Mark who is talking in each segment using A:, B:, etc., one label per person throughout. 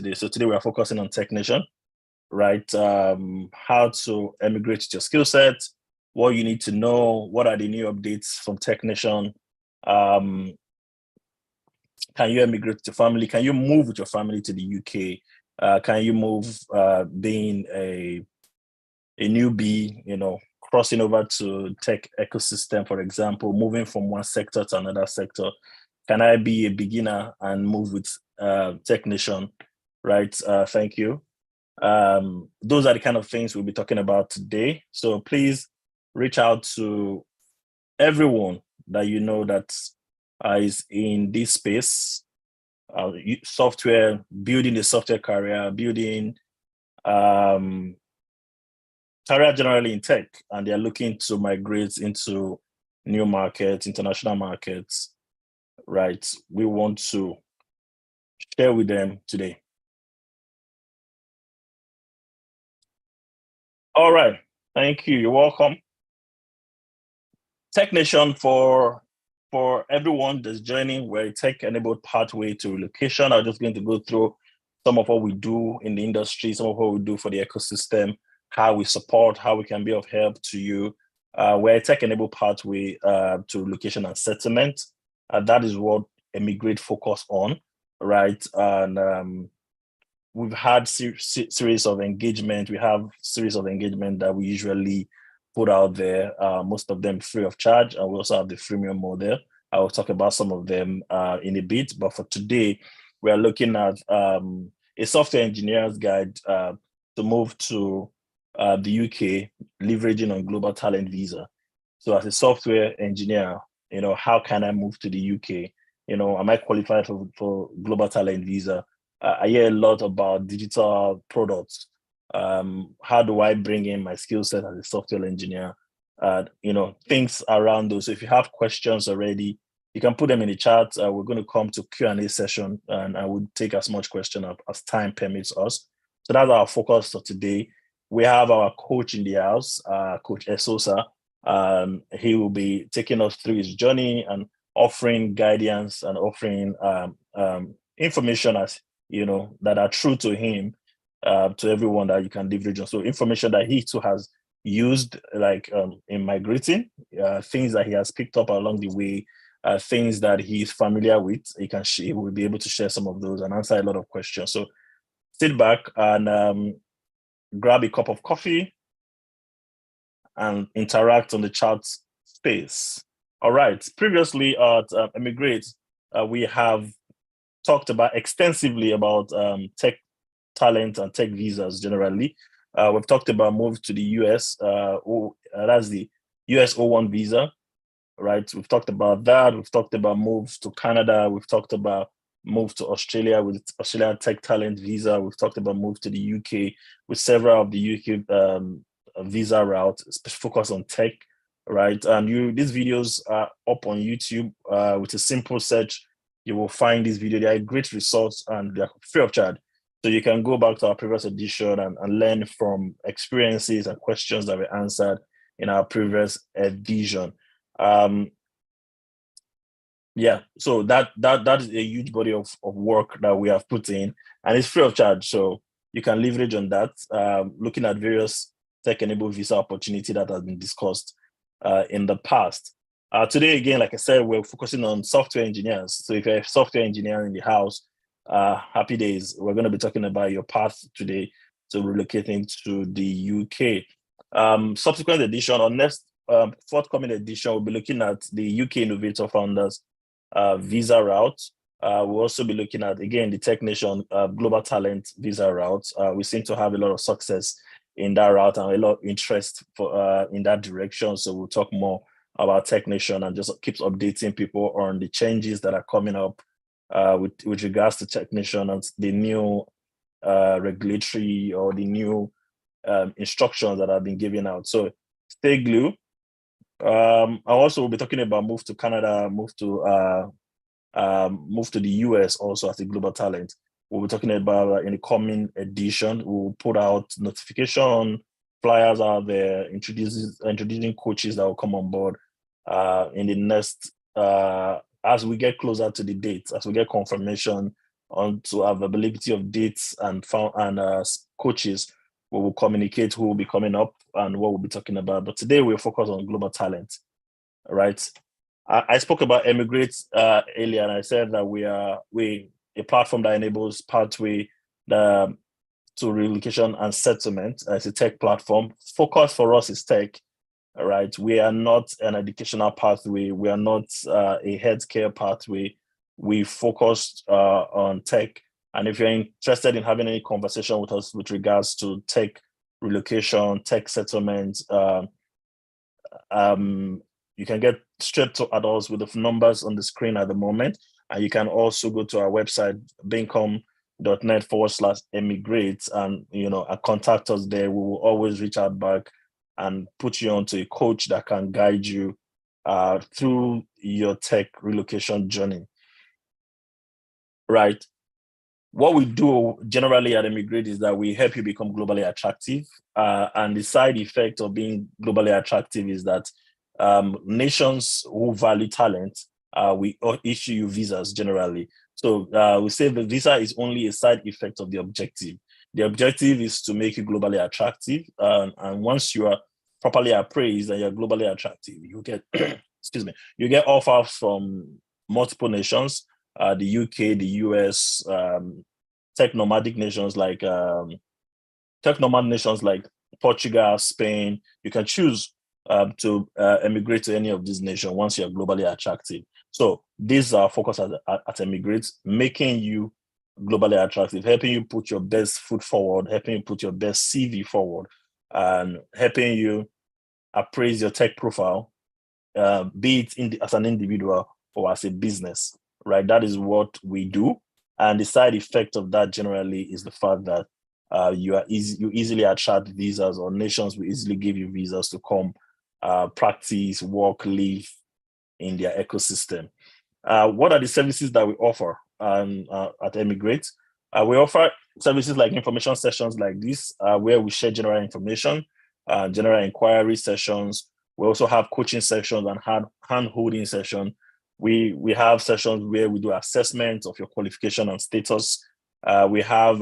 A: today. So today we are focusing on technician, right? How to emigrate your skill set, what you need to know, what are the new updates from technician. Can you emigrate with your family? Can you move with your family to the UK? Can you move being a newbie, crossing over to tech ecosystem, for example, moving from one sector to another sector? Can I be a beginner and move with technician, right? Thank you. Those are the kind of things we'll be talking about today. So please reach out to everyone that you know that is in this space, software, building the software career, building career generally in tech, and they're looking to migrate into new markets, international markets, right? We want to share with them today. All right, thank you, you're welcome. Technician, for everyone that's joining, we're a tech-enabled pathway to relocation. I'm just going to go through some of what we do in the industry, some of what we do for the ecosystem, how we support, how we can be of help to you. We're a tech-enabled pathway to relocation and settlement. That is what eMigr8 focus on, right? And we've had series of engagement. We have series of engagement that we usually put out there, most of them free of charge, and we also have the freemium model. I will talk about some of them in a bit, but for today, we are looking at a software engineer's guide to move to the UK, leveraging on global talent visa. So as a software engineer, how can I move to the UK? Am I qualified for global talent visa? I hear a lot about digital products. How do I bring in my skill set as a software engineer? Things around those. So if you have questions already, you can put them in the chat. We're going to come to Q&A session, and I would take as much question as time permits us. So that's our focus for today. We have our coach in the house, Coach Esosa. He will be taking us through his journey and offering guidance and offering information as that are true to him, to everyone that you can leverage on. So information that he too has used, like in migrating, things that he has picked up along the way, things that he's familiar with. He will be able to share some of those and answer a lot of questions. So sit back and grab a cup of coffee and interact on the chat space. All right. Previously at eMigr8, we have talked extensively about tech talent and tech visas generally. We've talked about move to the US, that's the US O1 visa, right? We've talked about that. We've talked about move to Canada. We've talked about move to Australia with Australian tech talent visa. We've talked about move to the UK with several of the UK visa routes, focus on tech, right? And these videos are up on YouTube with a simple search. You will find this video. They are great resource and they're free of charge. So you can go back to our previous edition and learn from experiences and questions that were answered in our previous edition. Yeah, so that is a huge body of work that we have put in, and it's free of charge. So you can leverage on that, looking at various tech-enabled visa opportunity that has been discussed in the past. Today, again, like I said, we're focusing on software engineers. So if you're a software engineer in the house, happy days. We're going to be talking about your path today to relocating to the UK. Subsequent edition, or next forthcoming edition, we'll be looking at the UK Innovator Founders visa route. We'll also be looking at, again, the technician global talent visa route. We seem to have a lot of success in that route and a lot of interest in that direction. So we'll talk more about technician and just keeps updating people on the changes that are coming up with regards to technician and the new regulatory or the new instructions that have been given out. So stay glued. I also will be talking about move to Canada, move to the US also as a global talent. We'll be talking about in the coming edition. We'll put out notification flyers out there, introducing coaches that will come on board in the next as we get closer to the date, as we get confirmation onto availability of dates and coaches. We will communicate who will be coming up and what we'll be talking about. But today we're focused on global talent, right? I spoke about eMigr8 earlier, and I said that we a platform that enables pathway to relocation and settlement as a tech platform. Focus for us is tech, right? We are not an educational pathway. We are not a healthcare pathway. We focused on tech. And if you're interested in having any conversation with us with regards to tech relocation, tech settlement, you can get straight to adults with the numbers on the screen at the moment. And you can also go to our website, beacom.net/eMigr8, and contact us there. We will always reach out back and put you onto a coach that can guide you through your tech relocation journey. Right. What we do generally at eMigr8 is that we help you become globally attractive. And the side effect of being globally attractive is that nations who value talent, we issue you visas generally. So we say the visa is only a side effect of the objective. The objective is to make you globally attractive. And once you are properly appraised and you're globally attractive, you get, excuse me, you get offers from multiple nations, the UK, the US, tech nomadic nations like Portugal, Spain. You can choose to emigrate to any of these nations once you're globally attractive. So this is our focus at eMigr8, making you globally attractive, helping you put your best foot forward, helping you put your best CV forward, and helping you appraise your tech profile, be it as an individual or as a business, right? That is what we do. And the side effect of that generally is the fact that you easily attract visas, or nations will easily give you visas to come practice, work, live in their ecosystem. What are the services that we offer at eMigr8? We offer services like information sessions like this, where we share general information, general inquiry sessions. We also have coaching sessions and hand-holding sessions. We have sessions where we do assessment of your qualification and status. We have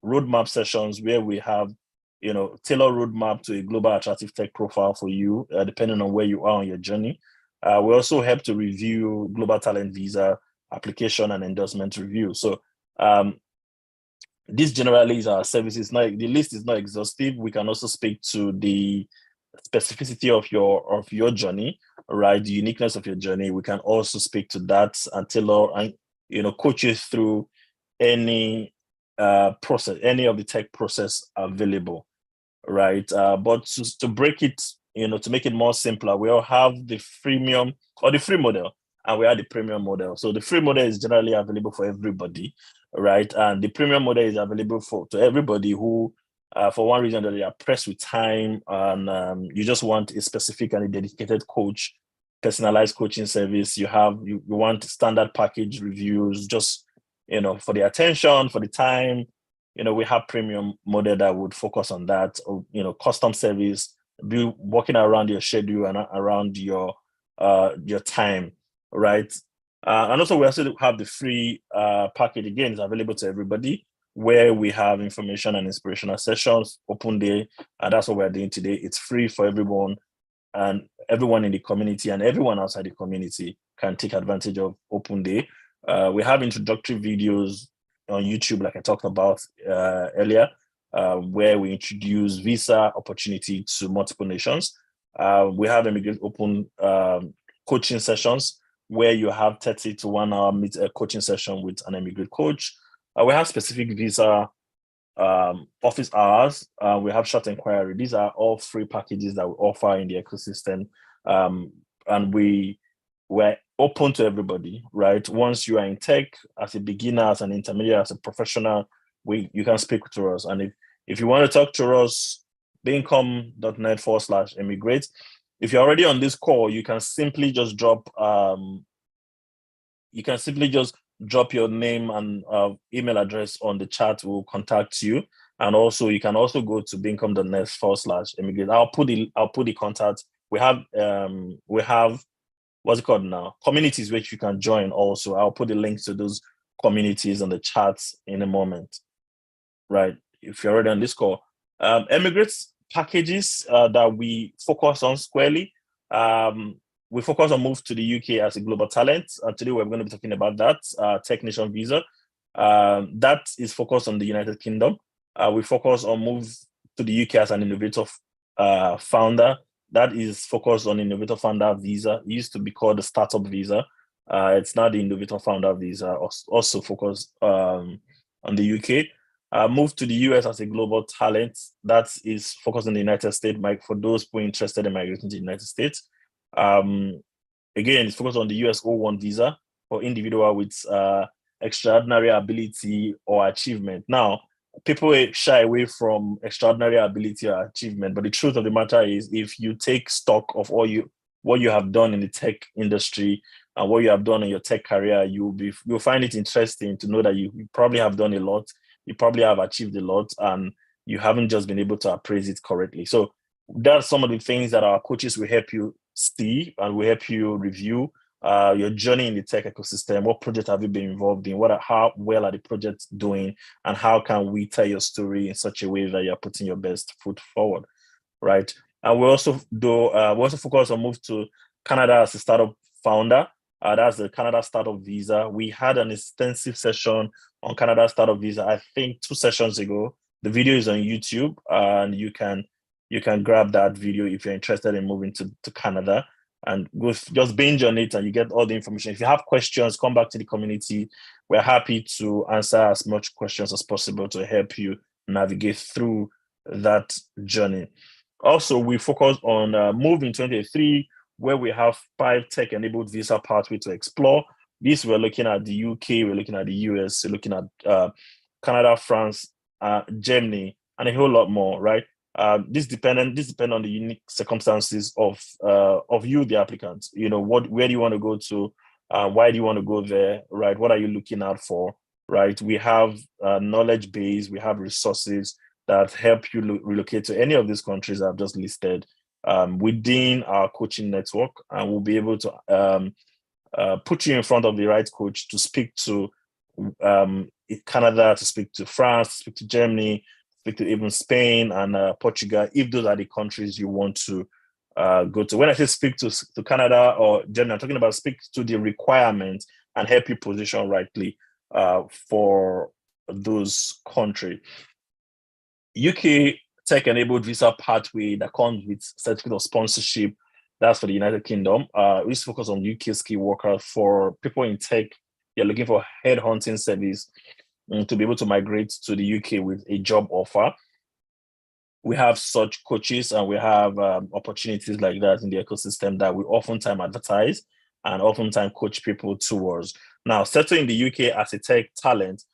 A: roadmap sessions where we have, tailor roadmap to a global attractive tech profile for you, depending on where you are on your journey. We also help to review global talent visa application and endorsement review. So this generally is our services. Now, the list is not exhaustive. We can also speak to the specificity of your journey, right? The uniqueness of your journey. We can also speak to that and tailor and coach you through any process, any of the tech process available, right? But to break it, to make it more simpler, we all have the freemium or the free model, and we have the premium model. So the free model is generally available for everybody, right? And the premium model is available to everybody who, for one reason, that they are pressed with time and you just want a specific and a dedicated coach, personalized coaching service. You want standard package reviews, just for the attention, for the time. We have premium model that would focus on that, or custom service, be working around your schedule and around your time, right? And also we also have the free package. Again, it's available to everybody, where we have information and inspirational sessions, open day, and that's what we're doing today. It's free for everyone, and everyone in the community and everyone outside the community can take advantage of open day. We have introductory videos on YouTube, like I talked about earlier, where we introduce visa opportunity to multiple nations. We have eMigr8 open coaching sessions, where you have 30 to 1 hour coaching session with an eMigr8 coach. We have specific visa office hours. We have short inquiry. These are all free packages that we offer in the ecosystem. And we're open to everybody, right? Once you are in tech, as a beginner, as an intermediate, as a professional, you can speak to us. And if you want to talk to us, beacom.net/eMigr8. If you're already on this call, you can simply just drop your name and email address on the chat. We'll contact you. And also you can also go to beacom.net/eMigr8. I'll put the contact. We have what's it called now? Communities which you can join also. I'll put the links to those communities and the chats in a moment, right? If you're already on this call, eMigr8's packages that we focus on squarely. We focus on move to the UK as a global talent. Today we're going to be talking about that Tech Nation visa. That is focused on the United Kingdom. We focus on move to the UK as an innovator founder. That is focused on innovator founder visa. It used to be called the startup visa. It's now the innovator founder visa, also focused on the UK. Move to the US as a global talent. That is focused on the United States. For those who are interested in migrating to the United States. Again, it's focused on the US O1 visa for individual with extraordinary ability or achievement. Now, people shy away from extraordinary ability or achievement, but the truth of the matter is, if you take stock of what you have done in the tech industry and what you have done in your tech career, you'll find it interesting to know that you probably have done a lot, you probably have achieved a lot, and you haven't just been able to appraise it correctly. So that's some of the things that our coaches will help you see and will help you review your journey in the tech ecosystem. What project have you been involved in? How well are the projects doing? And how can we tell your story in such a way that you're putting your best foot forward, right? And we also focus on move to Canada as a startup founder. That's the Canada Startup Visa. We had an extensive session on Canada Startup Visa, I think 2 sessions ago. The video is on YouTube, and you can grab that video if you're interested in moving to Canada, and go just binge on it and you get all the information. If you have questions, come back to the community. We're happy to answer as much questions as possible to help you navigate through that journey. Also, we focus on Move in 2023, where we have 5 tech-enabled visa pathways to explore. This, we're looking at the UK, we're looking at the US, we're looking at Canada, France, Germany, and a whole lot more, right? This depend on the unique circumstances of you, the applicant. You know, where do you want to go to? Why do you want to go there? Right? What are you looking out for? Right? We have knowledge base, we have resources that help you relocate to any of these countries I've just listed within our coaching network, and we'll be able to put you in front of the right coach to speak to Canada, to speak to France, to speak to Germany, speak to even Spain and Portugal, if those are the countries you want to go to. When I say speak to Canada or Germany, I'm talking about speak to the requirements and help you position rightly for those countries. UK tech-enabled visa pathway that comes with certificate of sponsorship. That's for the United Kingdom. We focus on UK skill workers. For people in tech, you're looking for headhunting service to be able to migrate to the UK with a job offer. We have such coaches and we have opportunities like that in the ecosystem that we oftentimes advertise and oftentimes coach people towards. Now, settling in the UK as a tech talent,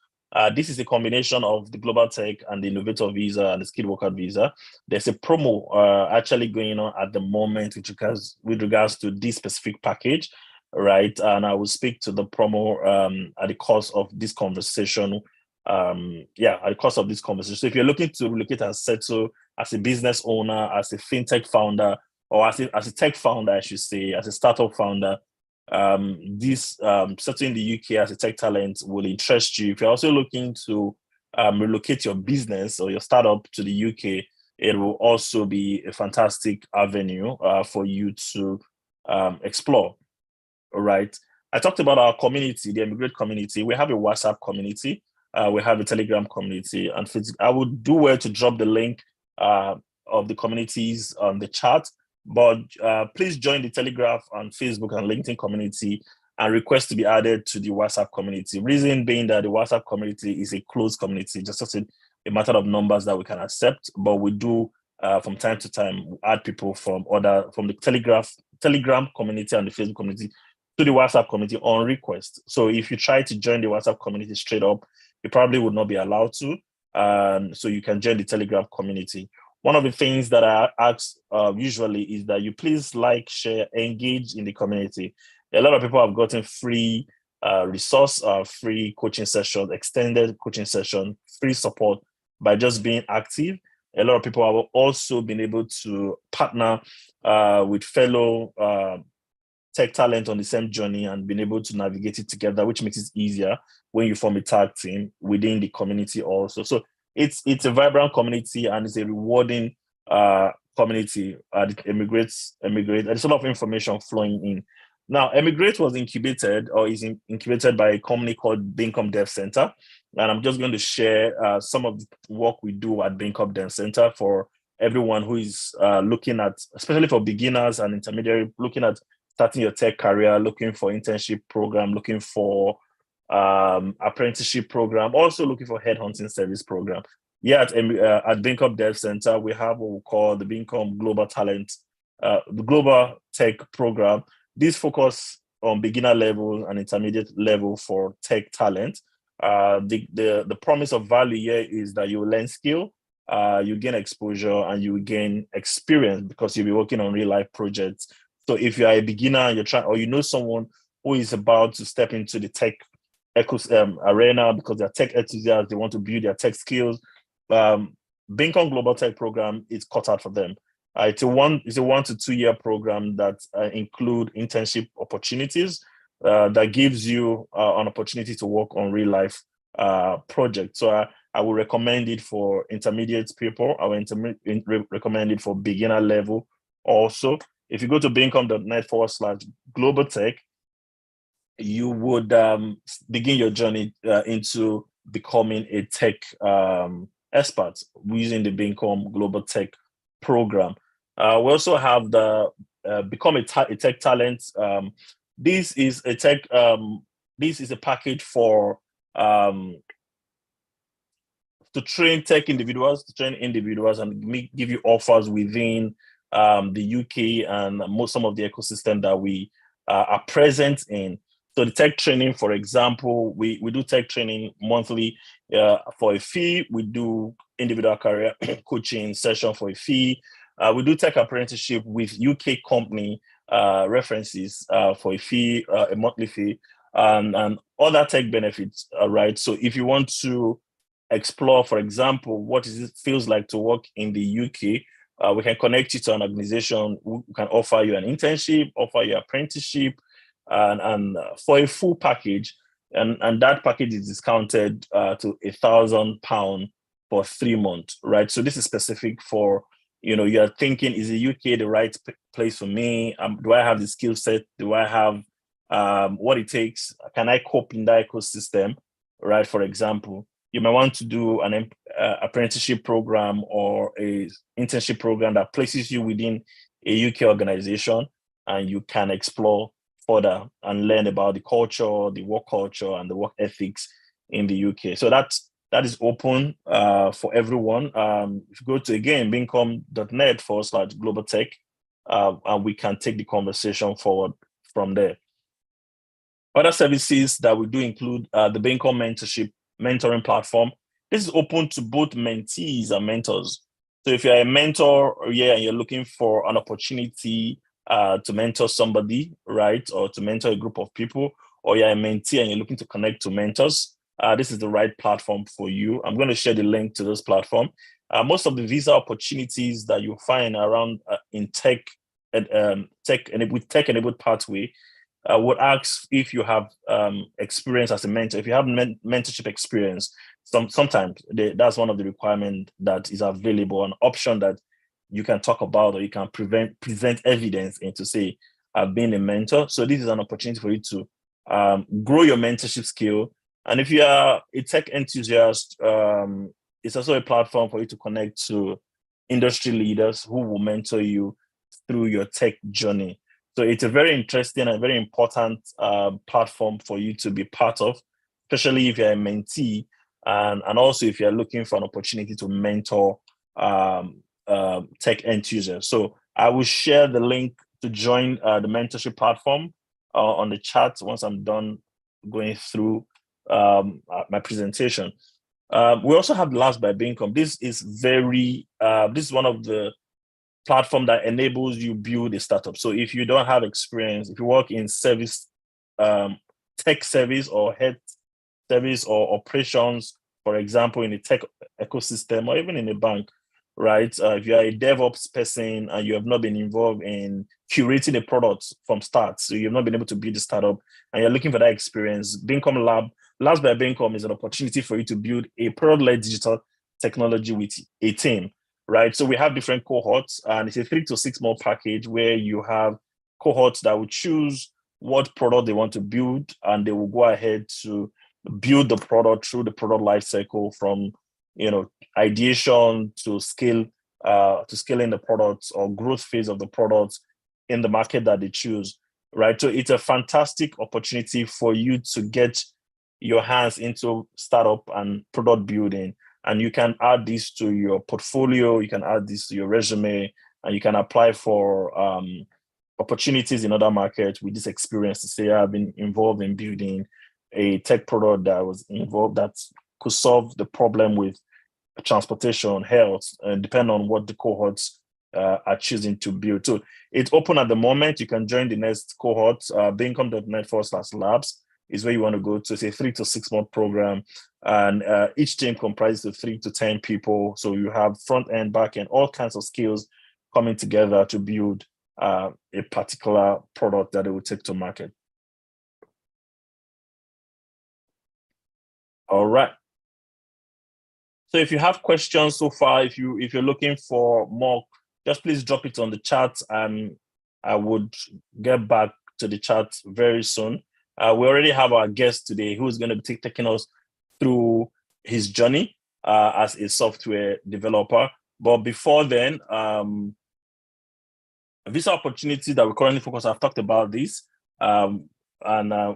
A: this is a combination of the global tech and the innovator visa and the skilled worker visa. There's a promo actually going on at the moment with regards to this specific package, right? And I will speak to the promo at the course of this conversation. At the course of this conversation. So if you're looking to relocate and settle as a business owner, as a fintech founder, or as a tech founder, I should say, as a startup founder, this settling in the UK as a tech talent will interest you. If you're also looking to relocate your business or your startup to the UK, it will also be a fantastic avenue for you to explore. All right. I talked about our community, the eMigr8 community. We have a WhatsApp community. We have a Telegram community, and I would do well to drop the link of the communities on the chat. But please join the Telegram and Facebook and LinkedIn community and request to be added to the WhatsApp community. Reason being that the WhatsApp community is a closed community, just a matter of numbers that we can accept. But we do from time to time add people from the Telegram community and the Facebook community to the WhatsApp community on request. So if you try to join the WhatsApp community straight up, you probably would not be allowed to. So you can join the Telegram community. One of the things that I ask usually is that you please like, share, engage in the community. A lot of people have gotten free resource, free coaching sessions, extended coaching session, free support by just being active. A lot of people have also been able to partner with fellow tech talent on the same journey and been able to navigate it together, which makes it easier when you form a tag team within the community also. So it's a vibrant community and it's a rewarding community. eMigr8. There's a lot of information flowing in. Now, eMigr8 was incubated or is incubated by a company called Bincom Dev Center. And I'm just going to share some of the work we do at Bincom Dev Center for everyone who is looking at, especially for beginners and intermediary, looking at starting your tech career, looking for internship program, looking for apprenticeship program, also looking for headhunting service program. Yeah, at Bincom Dev Center, we have what we call the Bincom Global Talent, the Global Tech Program. This focus on beginner level and intermediate level for tech talent. The promise of value here is that you learn skill, you gain exposure, and you gain experience because you'll be working on real life projects. So if you are a beginner and you're trying, or you know someone who is about to step into the tech arena because they're tech enthusiasts, they want to build their tech skills, Bincom Global Tech Program is cut out for them. It's a 1 to 2 year program that include internship opportunities that gives you an opportunity to work on real life projects. So I would recommend it for intermediate people. I would recommend it for beginner level also. If you go to bincom.net/global tech, you would begin your journey into becoming a tech expert using the Bincom Global Tech Program. We also have the Become a Tech Talent. This is a package for to train individuals and give you offers within the UK and some of the ecosystem that we are present in. So the tech training, for example, we do tech training monthly for a fee. We do individual career coaching session for a fee. We do tech apprenticeship with UK company references for a fee, a monthly fee, and other tech benefits, right? So if you want to explore, for example, what it feels like to work in the UK, we can connect you to an organization who can offer you an internship, offer you apprenticeship, and for a full package, and that package is discounted to £1,000 for 3 months, right? So this is specific for, you're thinking, is the UK the right place for me? Do I have the skill set? Do I have what it takes? Can I cope in that ecosystem, right? For example, you might want to do an apprenticeship program or a internship program that places you within a UK organization, and you can explore further and learn about the culture, the work culture, and the work ethics in the UK. So that is open for everyone. If you go to, again, bincom.net/global tech, and we can take the conversation forward from there. Other services that we do include the Bincom mentoring platform. This is open to both mentees and mentors. So if you're a mentor, and you're looking for an opportunity to mentor somebody, right, or to mentor a group of people, or you're a mentee and you're looking to connect to mentors, this is the right platform for you. I'm going to share the link to this platform. Most of the visa opportunities that you find around in tech and tech-enabled pathway would ask if you have experience as a mentor. If you have mentorship experience, sometimes that's one of the requirements that is available, an option that you can talk about, or you can present evidence and to say, I've been a mentor. So this is an opportunity for you to grow your mentorship skill. And if you are a tech enthusiast, it's also a platform for you to connect to industry leaders who will mentor you through your tech journey. So it's a very interesting and very important platform for you to be part of, especially if you're a mentee, and also if you're looking for an opportunity to mentor tech enthusiasts. So I will share the link to join the mentorship platform on the chat once I'm done going through my presentation. We also have Labs by Bincom. This is one of the platform that enables you build a startup. So if you don't have experience, if you work in service, tech service or health service or operations, for example, in the tech ecosystem or even in a bank, right? If you are a DevOps person and you have not been involved in curating a product from start, so you've not been able to build a startup and you're looking for that experience, Labs by Beancom is an opportunity for you to build a product-led digital technology with a team, right? So we have different cohorts, and it's a 3 to 6 month package where you have cohorts that will choose what product they want to build, and they will go ahead to build the product through the product life cycle from ideation to scaling the products or growth phase of the products in the market that they choose, right? So it's a fantastic opportunity for you to get your hands into startup and product building, and you can add this to your portfolio, you can add this to your resume, and you can apply for opportunities in other markets with this experience to say, I've been involved in building a tech product that could solve the problem with transportation, health, and depending on what the cohorts are choosing to build. So it's open at the moment. You can join the next cohort. Beancom.net/labs is where you want to go to. It's a 3 to 6 month program, and each team comprises of 3 to 10 people. So you have front end, back end, all kinds of skills coming together to build a particular product that they will take to market. All right. So if you have questions so far, if you're looking for more, just please drop it on the chat, and I would get back to the chat very soon. We already have our guest today who is going to be taking us through his journey as a software developer. But before then, visa opportunities that we currently focus, I've talked about this, and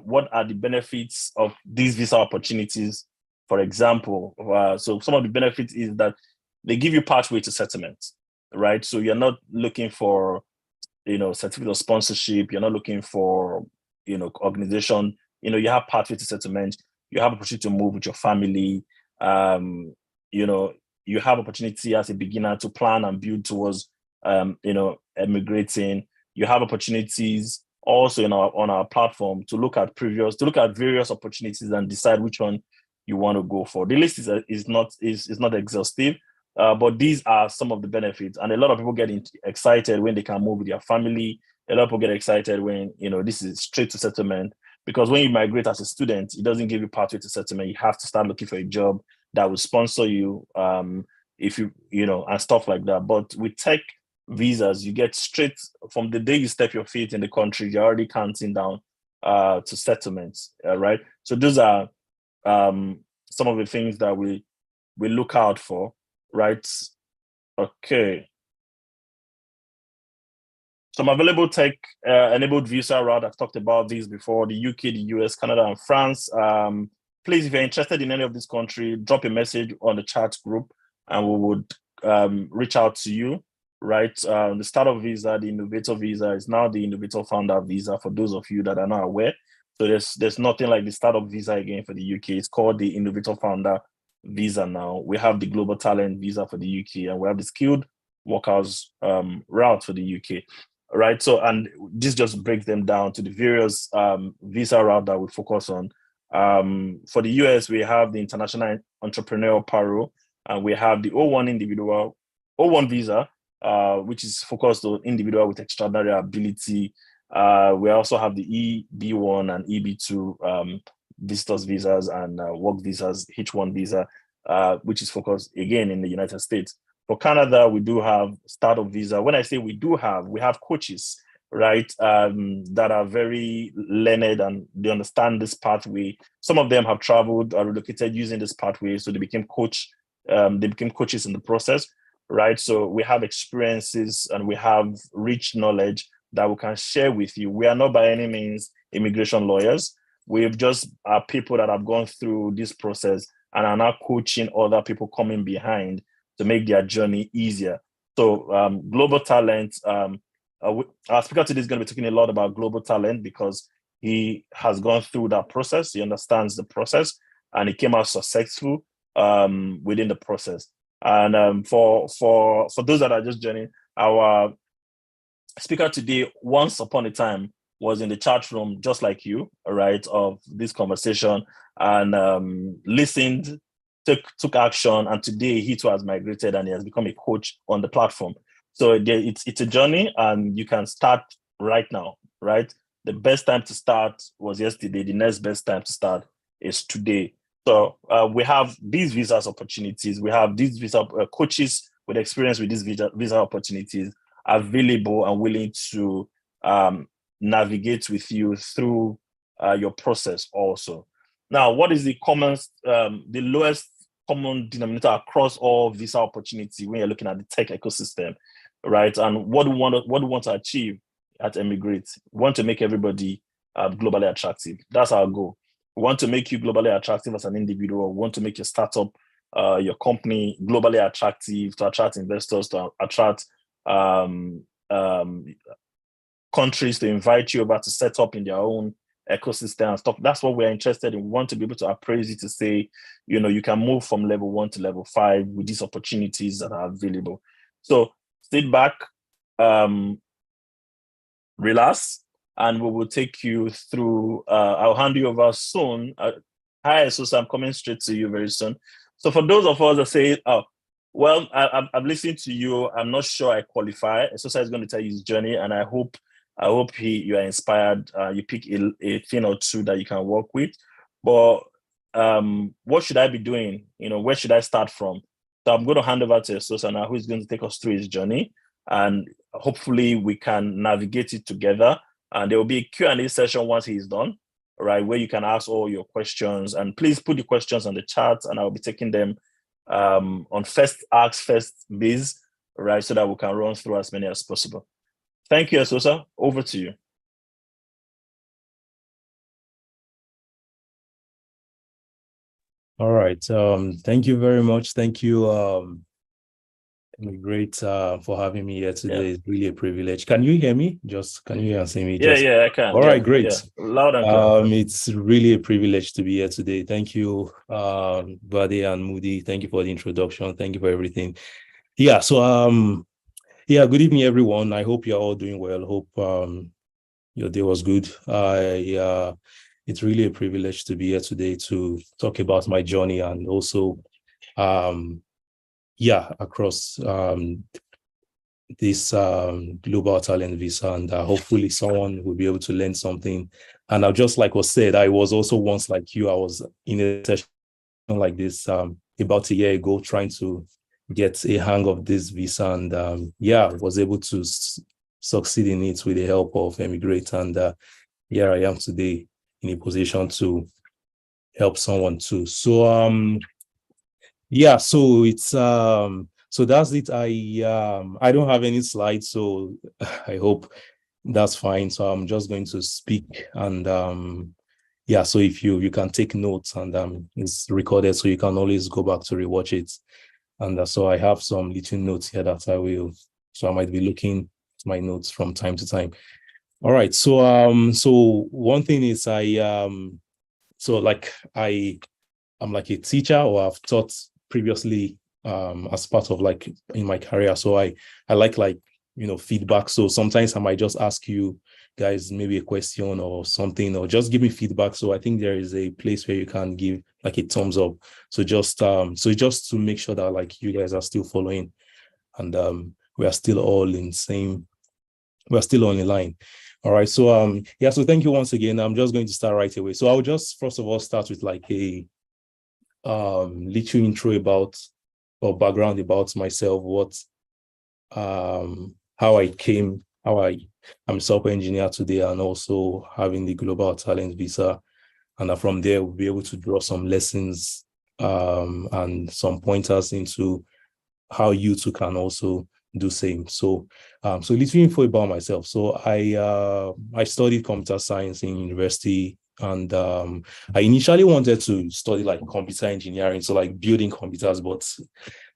A: what are the benefits of these visa opportunities, for example. So some of the benefits is that they give you pathway to settlement, right? So you're not looking for, certificate of sponsorship. You're not looking for, organization. You have pathway to settlement. You have opportunity to move with your family. You have opportunity as a beginner to plan and build towards, emigrating. You have opportunities also on our platform to look at various opportunities and decide which one you want to go for. The list is not exhaustive, but these are some of the benefits. And a lot of people get excited when they can move with their family. A lot of people get excited when this is straight to settlement, because when you migrate as a student, it doesn't give you pathway to settlement. You have to start looking for a job that will sponsor you, if and stuff like that. But with tech visas, you get straight from the day you step your feet in the country, you're already counting down to settlements, right? So those are some of the things that we look out for, right? Okay. Some available tech enabled visa route. I've talked about these before: the UK, the US, Canada, and France. Please, if you're interested in any of this country, drop a message on the chat group, and we would reach out to you. Right, the startup visa, the innovator visa, is now the innovator founder visa. For those of you that are not aware, so there's nothing like the startup visa again for the UK. It's called the innovator founder visa now. We have the global talent visa for the UK, and we have the skilled workers route for the UK. Right, so and this just breaks them down to the various visa route that we focus on. For the US, we have the international entrepreneurial parole, and we have the O1 visa, which is focused on individual with extraordinary ability. We also have the EB1 and EB2 visitors visas and work visas, H1 visa, which is focused again in the United States. For Canada, we do have startup visa. When I say we have coaches, right, that are very learned and they understand this pathway. Some of them have traveled or relocated using this pathway, so they became coaches in the process. Right, so we have experiences and we have rich knowledge that we can share with you. We are not by any means immigration lawyers. We've just are people that have gone through this process and are now coaching other people coming behind to make their journey easier. So global talent, our speaker today is going to be talking a lot about global talent because he has gone through that process. He understands the process and he came out successful within the process. And for those that are just joining, our speaker today, once upon a time, was in the chat room just like you, right, of this conversation, and listened took action, and today he too has migrated and he has become a coach on the platform. So it's a journey, and you can start right now, right? The best time to start was yesterday. The next best time to start is today. So we have these visas opportunities. We have these visa coaches with experience with these visa opportunities available and willing to navigate with you through your process also. Now, what is the lowest common denominator across all visa opportunity when you're looking at the tech ecosystem, right? And what do we want to achieve at eMigr8? We want to make everybody globally attractive. That's our goal. We want to make you globally attractive as an individual. We want to make your startup, your company globally attractive, to attract investors, to attract countries to invite you over to set up in their own ecosystem and stuff. That's what we're interested in. We want to be able to appraise you to say, you can move from level 1 to level 5 with these opportunities that are available. So sit back, relax, and we will take you through. I'll hand you over soon. Hi, Sosa, I'm coming straight to you very soon. So for those of us that say, oh, well, I've listened to you, I'm not sure I qualify. Sosa is going to tell you his journey, and I hope you are inspired. You pick a thing or two that you can work with. But what should I be doing? Where should I start from? So I'm going to hand over to Sosa now, who is going to take us through his journey, and hopefully we can navigate it together. And there will be a Q&A session once he's done, right, where you can ask all your questions. And please put the questions on the chat, and I'll be taking them on first ask first base, right, so that we can run through as many as possible. Thank you, Sosa. Over to you.
B: All right. Thank you very much. Thank you, eMigr8, for having me here today. Yeah. It's really a privilege. Can you hear me? Can you hear and see me?
A: Yeah, I can.
B: All right, great.
A: Yeah. Loud and clear.
B: It's really a privilege to be here today. Thank you, Bade and Moody. Thank you for the introduction. Thank you for everything. Yeah. So, good evening, everyone. I hope you're all doing well. Hope your day was good. It's really a privilege to be here today to talk about my journey, and also across this global talent visa, and hopefully someone will be able to learn something. And I just like was said, I was also once like you. I was in a session like this about a year ago, trying to get a hang of this visa, and was able to succeed in it with the help of eMigr8, and here I am today in a position to help someone too. So so it's so that's it. I don't have any slides, so I hope that's fine. So I'm just going to speak, and so if you can take notes, and it's recorded, so you can always go back to rewatch it. And so I have some little notes here that I might be looking at my notes from time to time. All right. So one thing is I'm like a teacher, or I've taught previously as part of like in my career. So I like feedback. So sometimes I might just ask you guys maybe a question or something, or just give me feedback. So I think there is a place where you can give like a thumbs up. So just to make sure that like you guys are still following, and we are still all on the line. All right. So so thank you once again. I'm just going to start right away. So I'll just first of all start with like a little intro about, or background about myself, how I'm a software engineer today, and also having the global talent visa. And from there, we'll be able to draw some lessons and some pointers into how you too can also do same. So little info about myself. So I studied computer science in university, and I initially wanted to study like computer engineering, so like building computers, but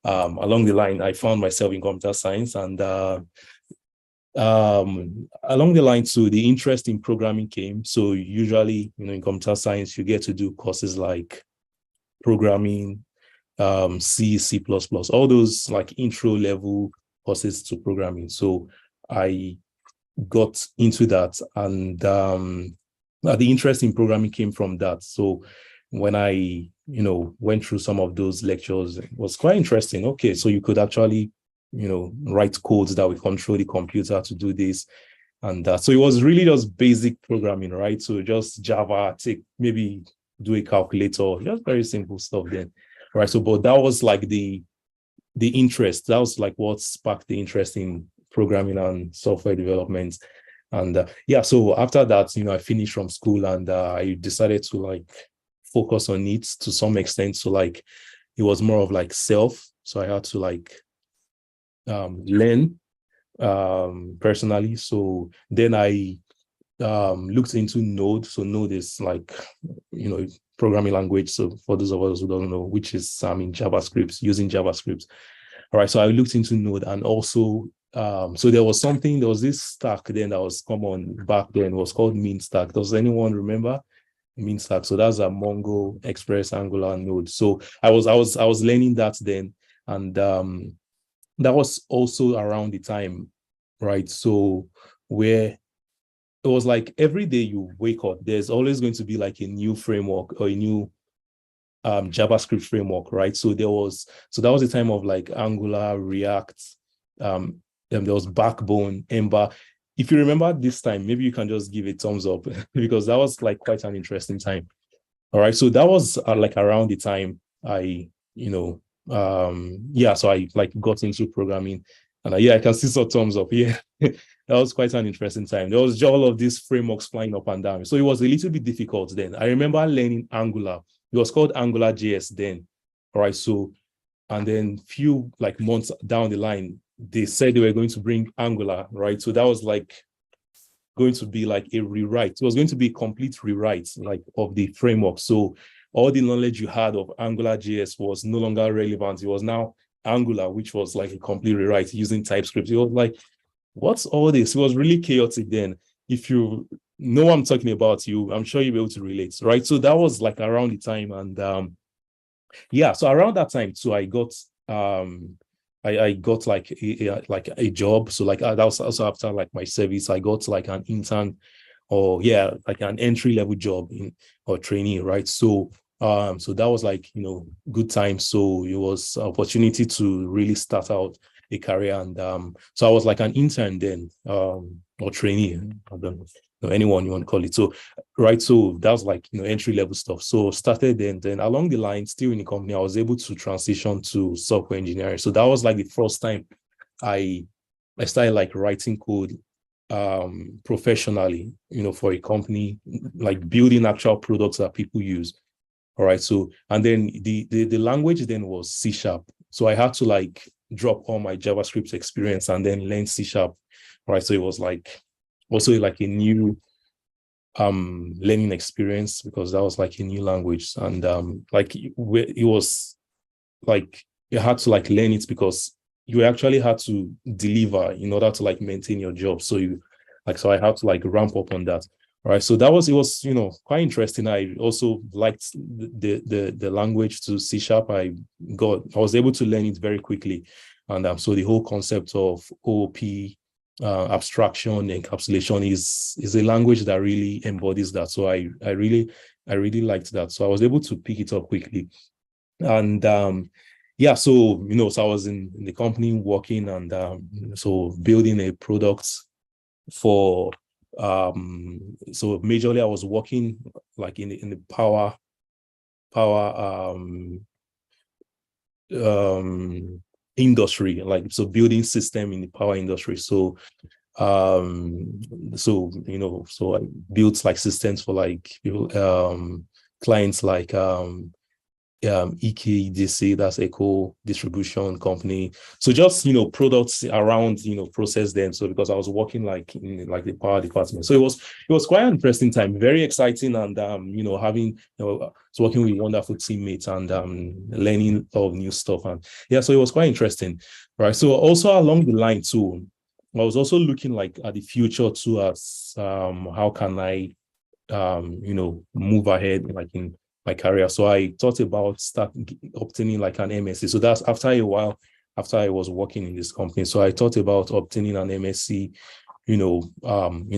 B: along the line I found myself in computer science, and along the line too, the interest in programming came. So usually, in computer science, you get to do courses like programming, C, C++, all those like intro level courses to programming. So I got into that, and the interest in programming came from that. So when I went through some of those lectures. It was quite interesting. Okay, so you could actually, write codes that would control the computer to do this and that. So it was really just basic programming, right? So just Java, take maybe do a calculator, just very simple stuff then, right? So, but that was like the interest. That was like what sparked the interest in programming and software development. And yeah, so after that, I finished from school and I decided to like focus on it to some extent. So like it was more of like self. So I had to like learn personally. So then I looked into Node. So Node is like, programming language. So for those of us who don't know, which is in JavaScript, using JavaScript. All right. So I looked into Node and also so there was this stack then that was common back then. It was called Mean Stack. Does anyone remember Mean Stack? So that's a Mongo, Express, Angular, Node. So I was learning that then, and that was also around the time, right? So where it was like every day you wake up, there's always going to be like a new framework or a new JavaScript framework, right? So that was the time of like Angular, React, there was Backbone, Ember. If you remember this time, maybe you can just give a thumbs up because that was like quite an interesting time. All right, so that was like around the time I, so I like got into programming, and I can see some thumbs up. Yeah, that was quite an interesting time. There was all of these frameworks flying up and down, so it was a little bit difficult then. I remember learning Angular. It was called Angular JS then. All right, so and then few like months down the line, they said they were going to bring Angular, right? So that was like going to be like a rewrite. It was going to be a complete rewrite like of the framework. So all the knowledge you had of Angular JS was no longer relevant. It was now Angular, which was like a complete rewrite using TypeScript. It was like, what's all this? It was really chaotic then. If you know what I'm talking about, I'm sure you'll be able to relate, right? So that was like around the time. And so around that time too, I got I got like a job. So like that was also after like my service. I got like an intern or like an entry level job or trainee, right? So so that was like good time. So it was an opportunity to really start out a career. And so I was like an intern then, or trainee. I don't know anyone you want to call it. So right, so that was like entry level stuff. So started then along the line, still in the company, I was able to transition to software engineering. So that was like the first time I started like writing code professionally, for a company, like building actual products that people use. All right. So and then the language then was C#. So I had to like drop all my JavaScript experience and then learn C#. Right. So it was like also like a new learning experience because that was like a new language. And like it was like you had to like learn it because you actually had to deliver in order to like maintain your job. So so I had to like ramp up on that. All right. So it was quite interesting. I also liked the language to C#. I was able to learn it very quickly. And so the whole concept of OOP, abstraction, encapsulation is a language that really embodies that. So I really liked that. So I was able to pick it up quickly. And so so I was in the company working and so building a product for so majorly I was working like in the power industry, like so building system in the power industry. So so I built like systems for like clients like EKDC, that's Eco Distribution Company. So just products around process them. So because I was working like in like the power department, so it was quite an interesting time, very exciting, and having so working with wonderful teammates and learning all new stuff. And so it was quite interesting, right? So also along the line too, I was also looking like at the future too, as how can I move ahead like in my career. So I thought about obtaining like an MSc. So that's after a while, after I was working in this company. So I thought about obtaining an MSc,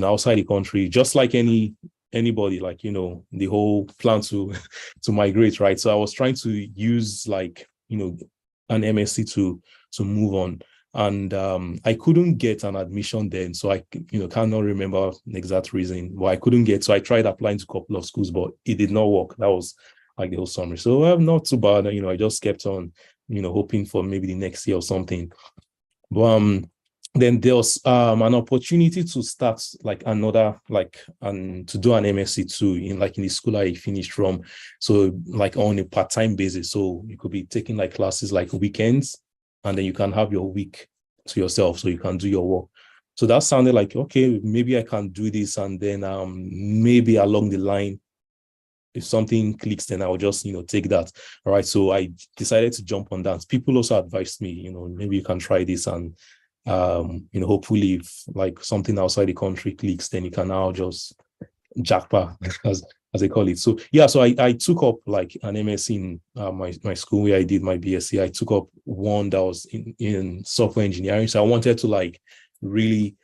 B: outside the country, just like any anybody, like, the whole plan to to migrate, right? So I was trying to use like, an MSc to move on. And I couldn't get an admission then. So I, cannot remember the exact reason why I couldn't get. So I tried applying to a couple of schools, but it did not work. That was like the whole summary. So not too bad. I just kept on, hoping for maybe the next year or something. But then there was an opportunity to start like another, like, and to do an MSc too in the school I finished from. So like on a part-time basis. So you could be taking like classes like weekends, and then you can have your week to yourself, so you can do your work. So that sounded like, okay, maybe I can do this, and then maybe along the line, if something clicks, then I'll just take that. All right. So I decided to jump on that. People also advised me, maybe you can try this, and hopefully if like something outside the country clicks, then you can now just jackpot as they call it. So yeah, so I took up like an MSc in my school where I did my BSc. I took up one that was in software engineering. So I wanted to like really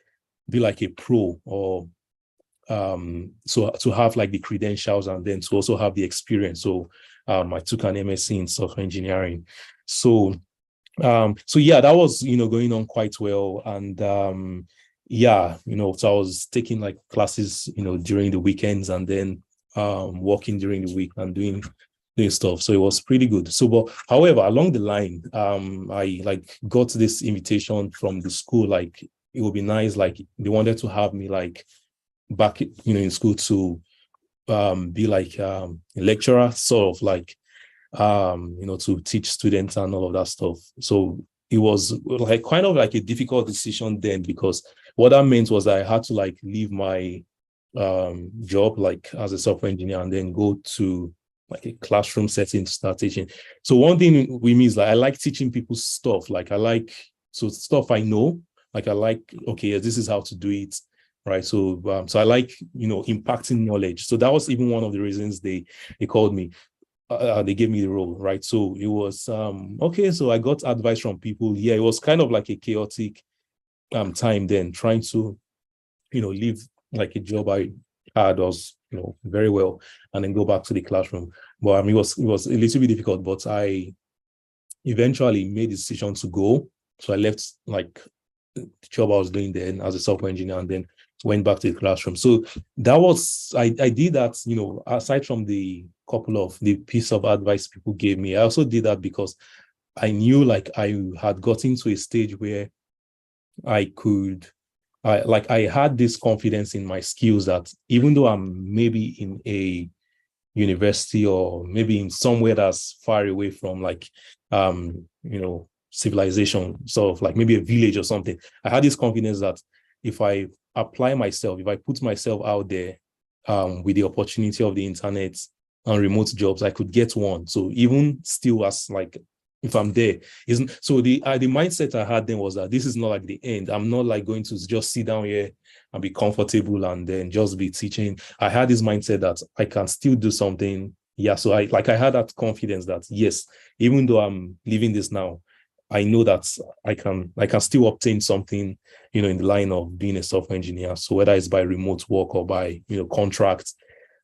B: be like a pro, or so to have like the credentials, and then to also have the experience. So I took an MSc in software engineering. So yeah, that was going on quite well. And yeah, so I was taking like classes during the weekends, and then working during the week and doing stuff. So it was pretty good. So but however, along the line, I like got this invitation from the school, like it would be nice, like they wanted to have me like back in school to be like a lecturer, sort of like to teach students and all of that stuff. So it was like kind of like a difficult decision then, because what that meant was that I had to like leave my job like as a software engineer, and then go to like a classroom setting to start teaching. So one thing with me is like I like teaching people stuff. Like I like, so stuff I know, like I like, okay, this is how to do it. Right. So so I like, impacting knowledge. So that was even one of the reasons they called me. They gave me the role, right? So it was okay. So I got advice from people. Yeah, it was kind of like a chaotic time then, trying to leave like a job I had, was very well, and then go back to the classroom. But it was a little bit difficult, but I eventually made the decision to go. So I left like the job I was doing then as a software engineer, and then went back to the classroom. So that was, I did that, aside from the couple of the piece of advice people gave me, I also did that because I knew like I had gotten to a stage where I could, I had this confidence in my skills that even though I'm maybe in a university, or maybe in somewhere that's far away from like civilization, sort of like maybe a village or something, I had this confidence that if I apply myself, if I put myself out there with the opportunity of the internet and remote jobs, I could get one. So even still, as like if I'm there, isn't so the mindset I had then was that this is not like the end. I'm not like going to just sit down here and be comfortable and then just be teaching. I had this mindset that I can still do something. Yeah. So I had that confidence that yes, even though I'm leaving this now, I know that I can still obtain something, in the line of being a software engineer. So whether it's by remote work or by, contracts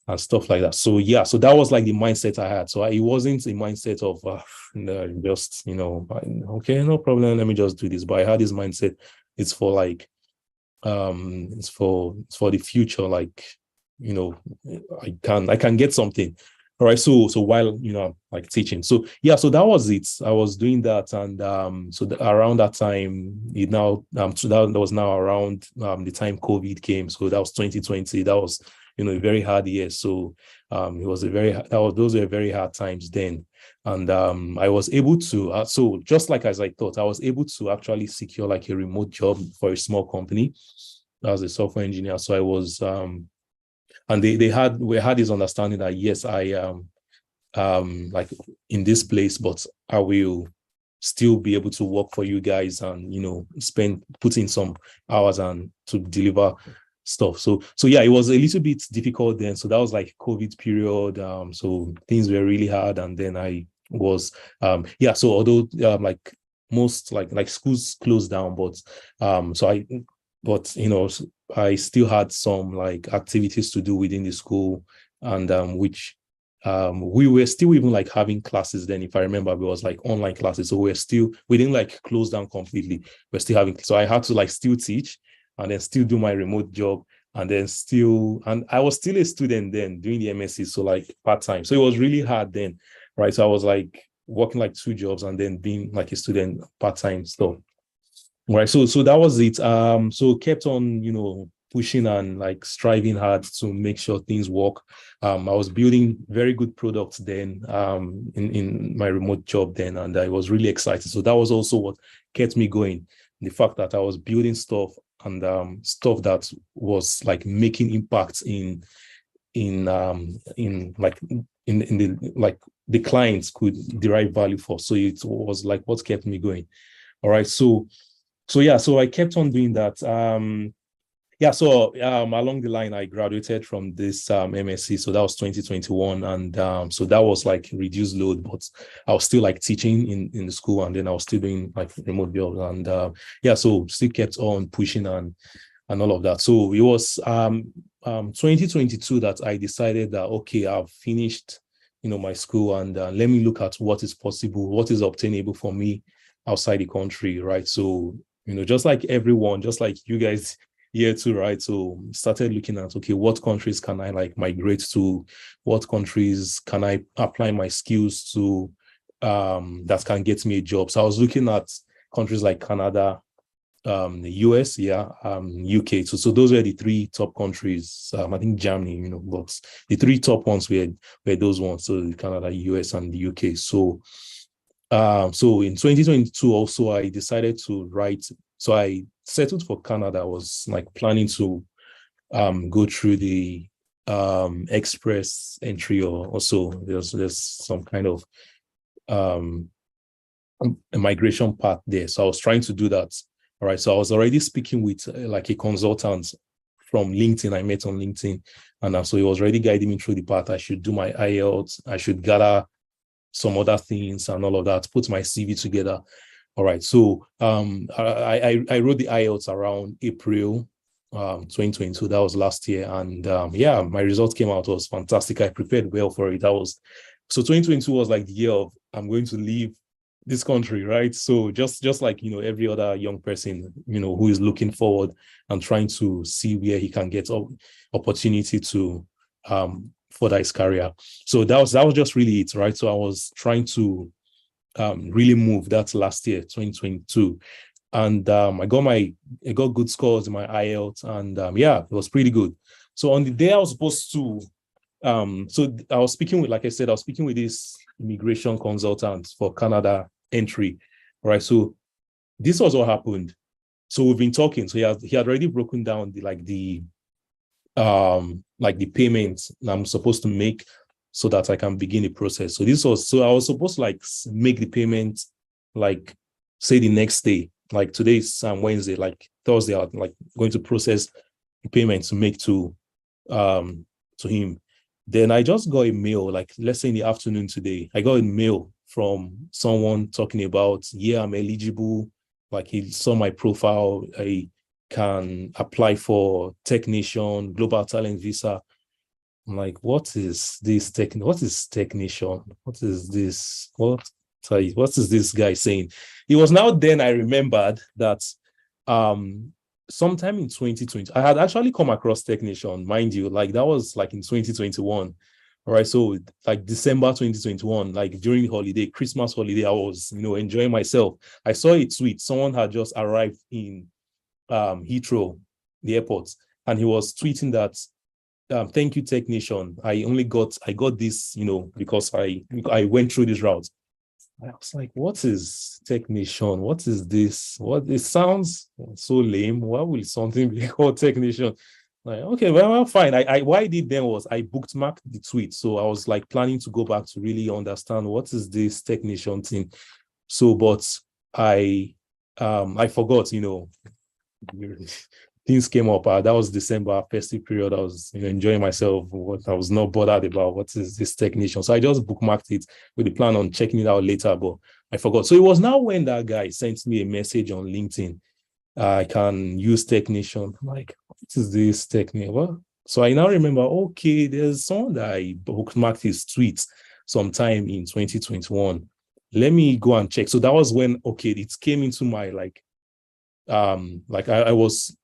B: and stuff like that. So yeah, so that was like the mindset I had. So it wasn't a mindset of just, okay, no problem, let me just do this. But I had this mindset, it's for like, it's for the future, like, I can get something. All right. So while like teaching. So yeah, so that was it. I was doing that. And so around that time, so that was now around the time COVID came. So that was 2020. That was a very hard year. So it was those were very hard times then. And I was able to so just like as I thought, I was able to actually secure like a remote job for a small company as a software engineer. So I was and we had this understanding that yes, I am like in this place, but I will still be able to work for you guys and put in some hours and to deliver stuff. So yeah, it was a little bit difficult then. So that was like COVID period. So things were really hard, and then I was yeah. So although like most like schools closed down, but so I but I still had some like activities to do within the school, and which we were still even like having classes then. If I remember, it was like online classes, so we didn't like close down completely. We're still having, so I had to like still teach and then still do my remote job, and then and I was still a student then doing the MSc, so like part-time. So it was really hard then, right? So I was like working like 2 jobs and then being like a student part-time stuff. Right. So that was it. So kept on, pushing and like striving hard to make sure things work. I was building very good products then, in my remote job then, and I was really excited. So that was also what kept me going. The fact that I was building stuff, and stuff that was like making impacts in the like the clients could derive value for. So it was like what kept me going. All right. So I kept on doing that. Along the line, I graduated from this MSc. So that was 2021. And so that was like reduced load, but I was still like teaching in the school, and then I was still doing like remote jobs. And so still kept on pushing and all of that. So it was 2022 that I decided that, okay, I've finished, my school, and let me look at what is possible, what is obtainable for me outside the country, right? So, just like everyone, just like you guys here too, right? So started looking at, okay, what countries can I like migrate to? What countries can I apply my skills to, that can get me a job? So I was looking at countries like Canada, the US, UK. So those were the 3 top countries. I think Germany, but the 3 top ones were those ones. So Canada, US, and the UK. So in 2022 also, I decided to write. So I settled for Canada. I was like planning to go through the express entry, or also there's some kind of a migration path there. So I was trying to do that. All right. So I was already speaking with like a consultant from LinkedIn. I met on LinkedIn, and so he was already guiding me through the path. I should do my IELTS. I should gather some other things and all of that, put my CV together. All right. So I wrote the IELTS around April 2022. That was last year. And my results came out. It was fantastic. I prepared well for it. So 2022 was like the year of, I'm going to leave this country, right? So just like, every other young person, who is looking forward and trying to see where he can get opportunity to further his career. So that was just really it, right? So I was trying to really move that last year, 2022. And I got good scores in my IELTS, and it was pretty good. So on the day I was supposed to, so I was speaking with, like I said, I was speaking with this immigration consultant for Canada entry, right? So this was what happened. So we've been talking. So he had already broken down the payments I'm supposed to make so that I can begin the process. So I was supposed to like make the payment, like say the next day, like today's Wednesday, like Thursday, I'm like going to process the payment to make to him. Then I just got a mail, like let's say in the afternoon today, I got a mail from someone talking about, I'm eligible. Like he saw my profile, I can apply for technician, global talent visa. I'm like, what is this what is technician? What is this? What is this guy saying? It was now then I remembered that sometime in 2020, I had actually come across technician, mind you, like that was like in 2021. All right. So like December 2021, like during the holiday, Christmas holiday, I was, enjoying myself. I saw a tweet. Someone had just arrived in Heathrow, the airport, and he was tweeting that, thank you, technician. I got this, because I went through this route. I was like, what is technician? What is this? It sounds so lame. Why will something be called technician? Like, okay, well, fine. What I did then was I bookmarked the tweet. So I was like planning to go back to really understand what is this technician thing. So, but I forgot, things came up. That was December festive period. I was enjoying myself. What I was not bothered about. What is this technician? So I just bookmarked it with the plan on checking it out later, but I forgot. So it was now when that guy sent me a message on LinkedIn. I can use technician. I'm like, what is this technique? Well, so I now remember, okay, there's someone that I bookmarked his tweets sometime in 2021. Let me go and check. So that was when, okay, it came into my I was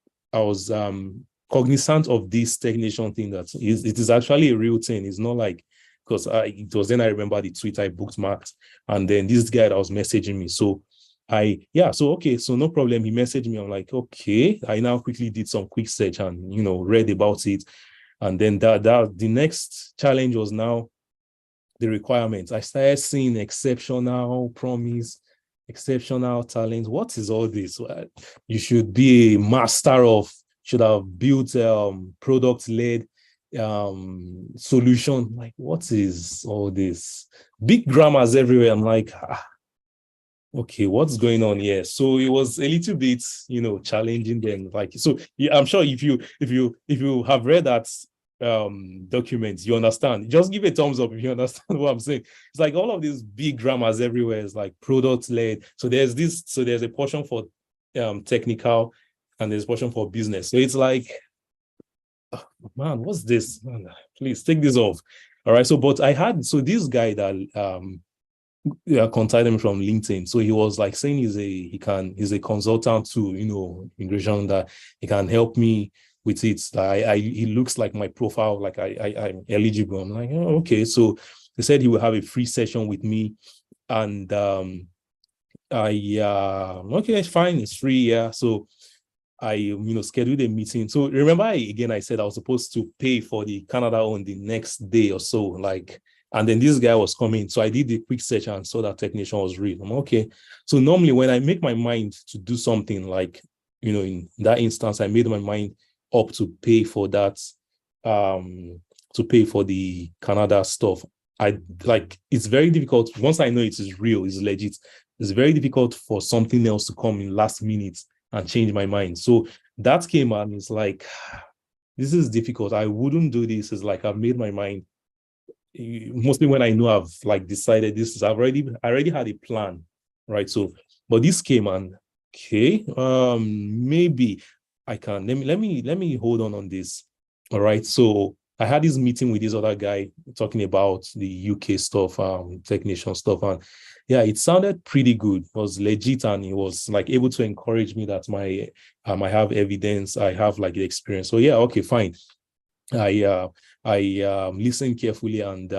B: cognizant of this stagnation thing that it is actually a real thing. It's not like, because it was then I remember the tweet I bookmarked, and then this guy that was messaging me. So okay, so no problem. He messaged me. I'm like, okay. I now quickly did some quick search and read about it. And then that the next challenge was now the requirements. I started seeing exceptional promise, exceptional talent. What is all this? You should be a master of, should have built product-led solution. Like, what is all this? Big grammars everywhere. I'm like, okay, what's going on here? So it was a little bit, challenging them. Like, so yeah, I'm sure if you have read that document, you understand. Just give a thumbs up if you understand what I'm saying. It's like all of these big grammars everywhere is like product led. So there's a portion for technical, and there's a portion for business. So it's like, oh, man, what's this? Man, please take this off. All right. So, but this guy that contacted me from LinkedIn. So he was like saying he's a consultant to immigration, that he can help me with it. He looks like my profile, like I'm eligible. I'm like, oh, okay. So they said he will have a free session with me, and okay, fine, it's free, yeah. So I scheduled a meeting. So remember, I said I was supposed to pay for the Canada on the next day or so, like. And then this guy was coming. So I did the quick search and saw that technician was real. I'm okay. So normally when I make my mind to do something, like, in that instance, I made my mind up to pay for that, to pay for the Canada stuff. It's very difficult. Once I know it is real, it's legit, it's very difficult for something else to come in last minute and change my mind. So that came and it's like, this is difficult. I wouldn't do this. It's like I've made my mind. Mostly when I know I've like decided this is, I already had a plan, right? So, but this came and okay, maybe I can let me hold on this. All right. So I had this meeting with this other guy talking about the UK stuff, technician stuff, and yeah, it sounded pretty good. It was legit, and he was like able to encourage me that I have evidence, I have like the experience. So yeah, okay, fine. I listened carefully, and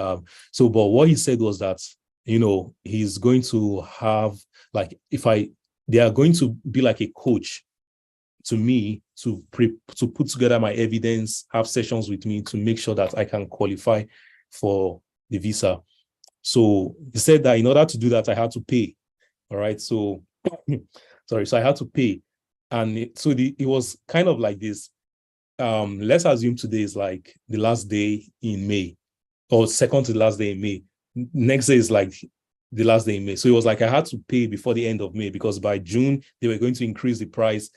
B: so, but what he said was that he's going to have, like, they are going to be like a coach to me to put together my evidence, have sessions with me to make sure that I can qualify for the visa. So he said that in order to do that, I had to pay. All right, so sorry, so I had to pay, and it was kind of like this. Let's assume today is like the last day in May, or second to the last day in May. Next day is like the last day in May. So it was like I had to pay before the end of May, because by June they were going to increase the price.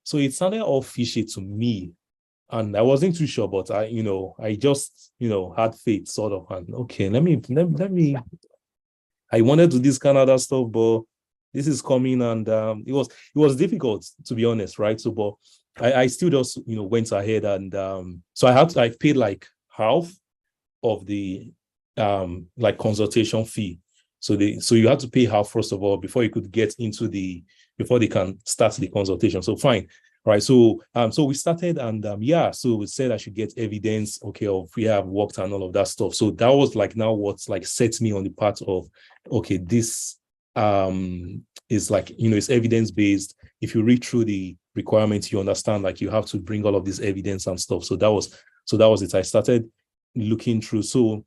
B: So it sounded all fishy to me, and I wasn't too sure, but I just had faith sort of, and okay, let me. I wanted to do this Canada stuff, but this is coming, and it was difficult, to be honest, right? So, but I still just went ahead, and so I paid like half of the like consultation fee. So you had to pay half first of all before you could get into before they can start the consultation. So fine, right? So so we started, and so we said I should get evidence, okay, of we have worked and all of that stuff. So that was like now what's like set me on the path of, okay, this is like it's evidence based. If you read through the requirements, you understand like you have to bring all of this evidence and stuff. So that was it. I started looking through. So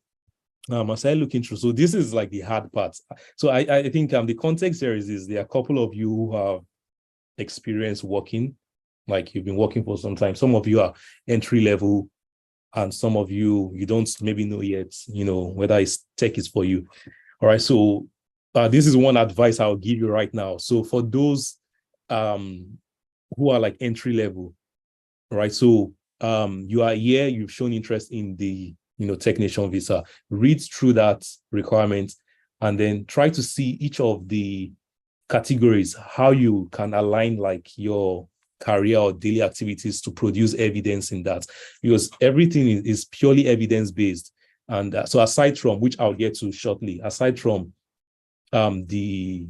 B: I started looking through. So this is like the hard part. So I think the context here is there are a couple of you who have experience working, like you've been working for some time. Some of you are entry level, and some of you don't maybe know yet, whether tech is for you. All right. So this is one advice I'll give you right now. So for those who are like entry level, right? So you are here, you've shown interest in the technician visa. Read through that requirement, and then try to see each of the categories, how you can align like your career or daily activities to produce evidence in that, because everything is purely evidence-based. And so aside from, which I'll get to shortly, aside from the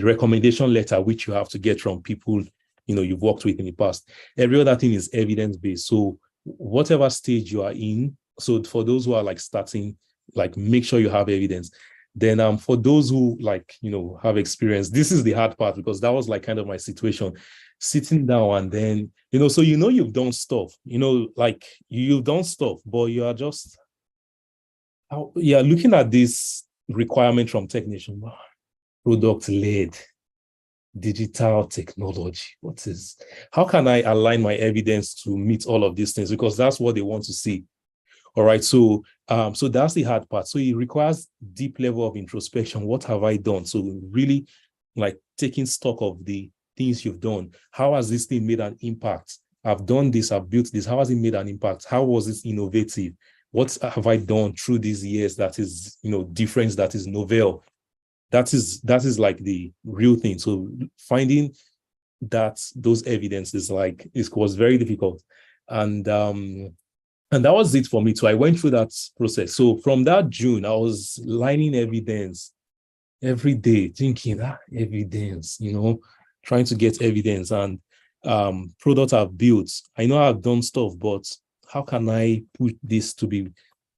B: recommendation letter, which you have to get from people you've worked with in the past, every other thing is evidence-based. So whatever stage you are in, so for those who are like starting, like make sure you have evidence. Then for those who have experience, this is the hard part, because that was like kind of my situation, sitting down and then so you've done stuff, like you've done stuff, but you are just looking at this requirement from technician, product-led digital technology. How can I align my evidence to meet all of these things? Because that's what they want to see. All right. So that's the hard part. So it requires deep level of introspection. What have I done? So really like taking stock of the things you've done. How has this thing made an impact? I've done this, I've built this. How has it made an impact? How was this innovative? What have I done through these years that is, different, that is novel? That is like the real thing. So finding those evidences was very difficult. And that was it for me too. I went through that process. So from that June, I was lining evidence every day, thinking, evidence, trying to get evidence and products I've built. I know I've done stuff, but how can I put this to be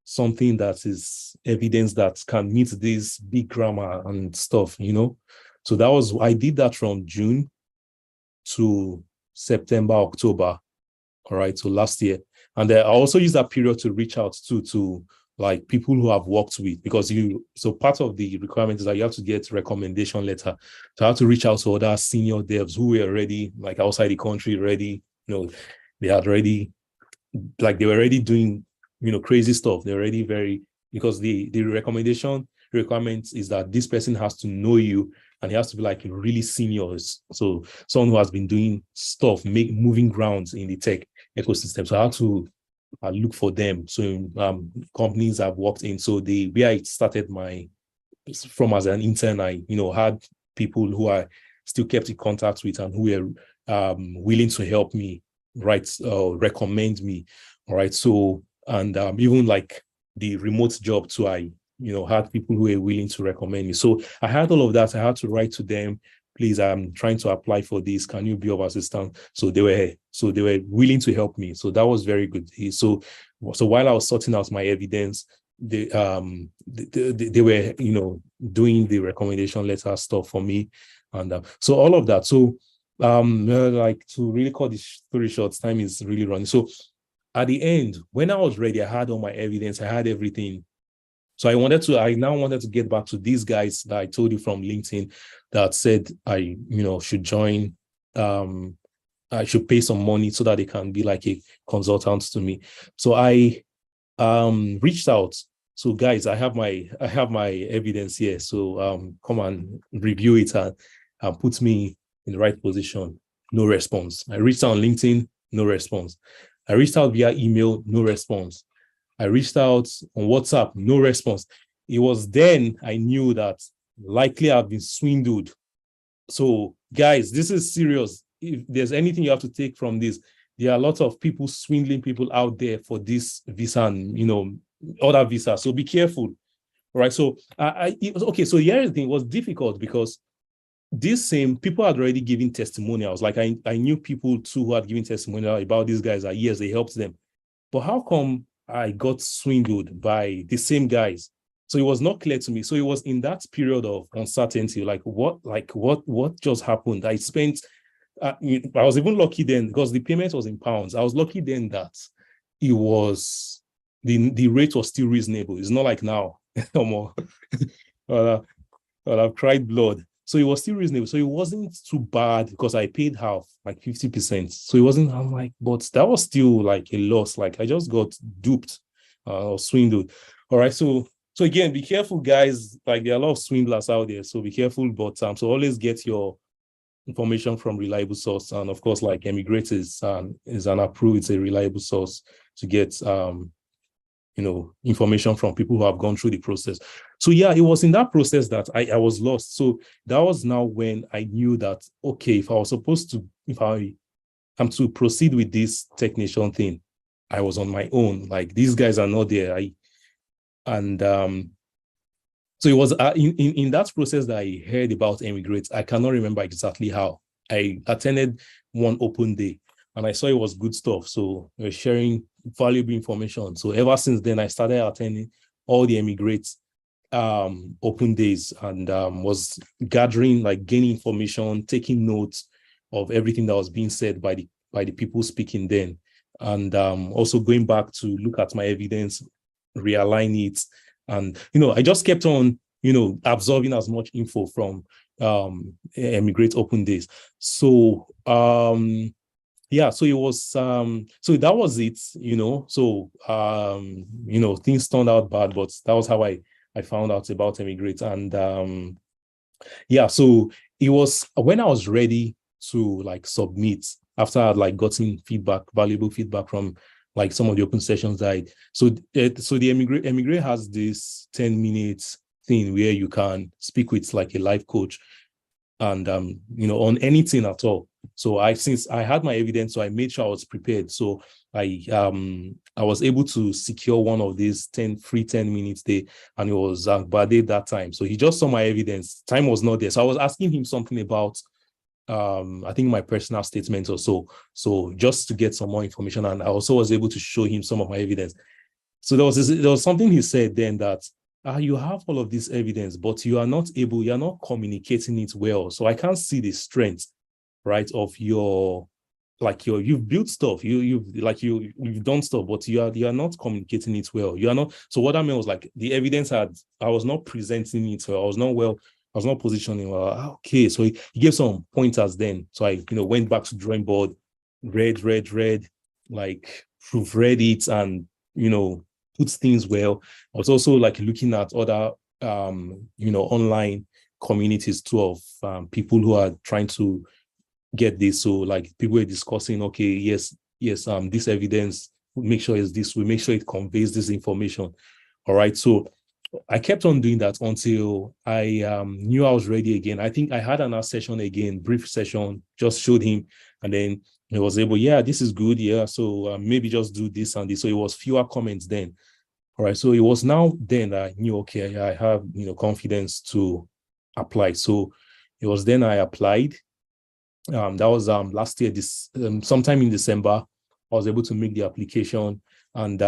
B: something that is evidence that can meet this big grammar and stuff, So I did that from June to September, October. All right. So last year. And I also use that period to reach out to like people who have worked with, because so part of the requirement is that you have to get recommendation letter. So I have to reach out to other senior devs who were already like outside the country already, they had already, like they were already doing, crazy stuff. They're already because the recommendation requirement is that this person has to know you and he has to be like really senior. So someone who has been doing stuff, moving grounds in the tech ecosystem. So I had to look for them. So companies I've worked in. So where I started from as an intern, I had people who I still kept in contact with and who were willing to help me, right, recommend me. All right. So and even like the remote job too, I had people who were willing to recommend me. So I had all of that. I had to write to them, please, I'm trying to apply for this. Can you be of assistance? So they were willing to help me. So that was very good. So while I was sorting out my evidence, they were, doing the recommendation letter stuff for me. And so all of that. So like to really cut this story short, time is really running. So at the end, when I was ready, I had all my evidence, I had everything. So I now wanted to get back to these guys that I told you from LinkedIn that said I, should join, I should pay some money so that they can be like a consultant to me. So I reached out. So guys, I have my evidence here. So come and review it and put me in the right position. No response. I reached out on LinkedIn, no response. I reached out via email, no response. I reached out on WhatsApp, no response. It was then I knew that likely I've been swindled. So guys, this is serious. If there's anything you have to take from this, there are a lot of people swindling people out there for this visa and, other visa. So be careful. All right. So okay. So here's the thing, it was difficult because these same people had already given testimonials. Like I knew people too who had given testimonial about these guys that yes, they helped them. But how come I got swindled by the same guys? So it was not clear to me. So it was in that period of uncertainty, what just happened? I was even lucky then because the payment was in pounds. I was lucky then that it was the rate was still reasonable. It's not like now. I've cried blood. So it was still reasonable. So it wasn't too bad because I paid half, like 50%. So it wasn't, I'm like, but that was still like a loss. Like I just got duped or swindled. All right. So again, be careful, guys. Like there are a lot of swindlers out there. So be careful. But so always get your information from reliable source. And of course, like eMigr8 is an approved, it's a reliable source to get information from people who have gone through the process. So yeah, it was in that process that I was lost. So that was now when I knew that, okay, if I am to proceed with this technician thing, I was on my own. Like, these guys are not there. So it was in that process that I heard about eMigr8. I cannot remember exactly how. I attended one open day and I saw it was good stuff. So we were sharing valuable information. So ever since then, I started attending all the eMigr8 open days and was gathering, like, gaining information, taking notes of everything that was being said by the people speaking then. And also going back to look at my evidence, realign it. And, I just kept on, absorbing as much info from eMigr8 open days. So, yeah, so it was, so that was it, so, things turned out bad, but that was how I found out about eMigr8. And, yeah, so it was when I was ready to, like, submit after I'd, like, gotten valuable feedback from, like, some of the open sessions so the eMigr8 has this 10 minutes thing where you can speak with, like, a life coach and on anything at all. So since I had my evidence, so I made sure I was prepared. So I was able to secure one of these 10 minutes there, and it was Bade that time. So he just saw my evidence. Time was not there. So I was asking him something about I think my personal statement or so just to get some more information. And I also was able to show him some of my evidence. So there was something he said then that you have all of this evidence, but you're not communicating it well. So I can't see the strength, right, of you've built stuff, you've done stuff, but you are not communicating it well. You are not. So what I meant was, like, the evidence I was not presenting it well. I was not positioning well. Okay, so he gave some pointers then. So I went back to drawing board, read, like, proofread it, and put things well. I was also, like, looking at other online communities too of people who are trying to get this. So, like, people were discussing, okay, yes, this evidence, we make sure it conveys this information. All right. So I kept on doing that until I knew I was ready again. I think I had another session again, brief session, just showed him, and then he was able, yeah, this is good. Yeah. So maybe just do this and this. So it was fewer comments then. All right. So it was now then that I knew, okay, I have, confidence to apply. So it was then I applied. That was last year, sometime in December, I was able to make the application. And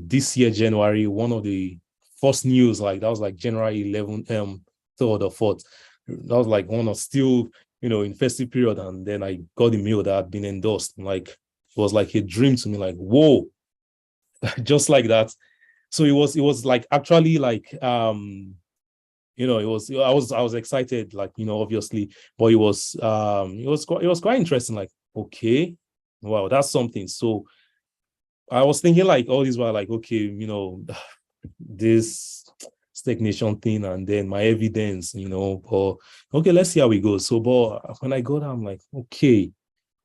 B: this year, January, one of the first news, like, that was like January 11th, 3rd or 4th. That was like one of still, in festive period. And then I got the mail that had been endorsed. Like, it was like a dream to me, like, whoa, just like that. So it was like, actually, like, it was, I was excited, like, obviously, but it was quite interesting. Like, okay, wow, that's something. So I was thinking, like, all these were like, okay, this stagnation thing, and then my evidence, but okay, let's see how it goes. So, but when I got, I'm like, okay,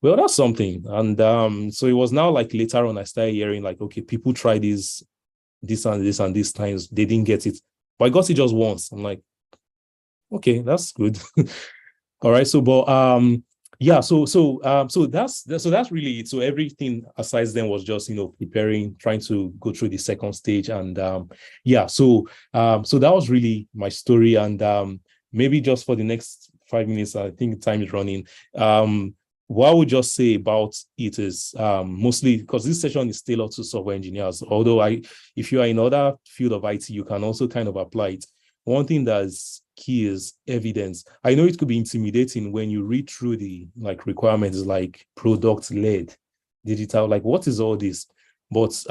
B: well, that's something. And so it was now, like, later on, I started hearing, like, okay, people try this and this times, they didn't get it, but I got it just once. I'm like, okay, that's good. All right. So, but yeah, so that's really it. So everything aside then was just, preparing, trying to go through the second stage. And yeah, so that was really my story. And maybe just for the next 5 minutes, I think time is running. What I would just say about it is mostly because this session is tailored to software engineers. Although if you are in other field of IT, you can also kind of apply it. One thing that's key is evidence. I know it could be intimidating when you read through the, like, requirements, like product-led digital, like, what is all this? But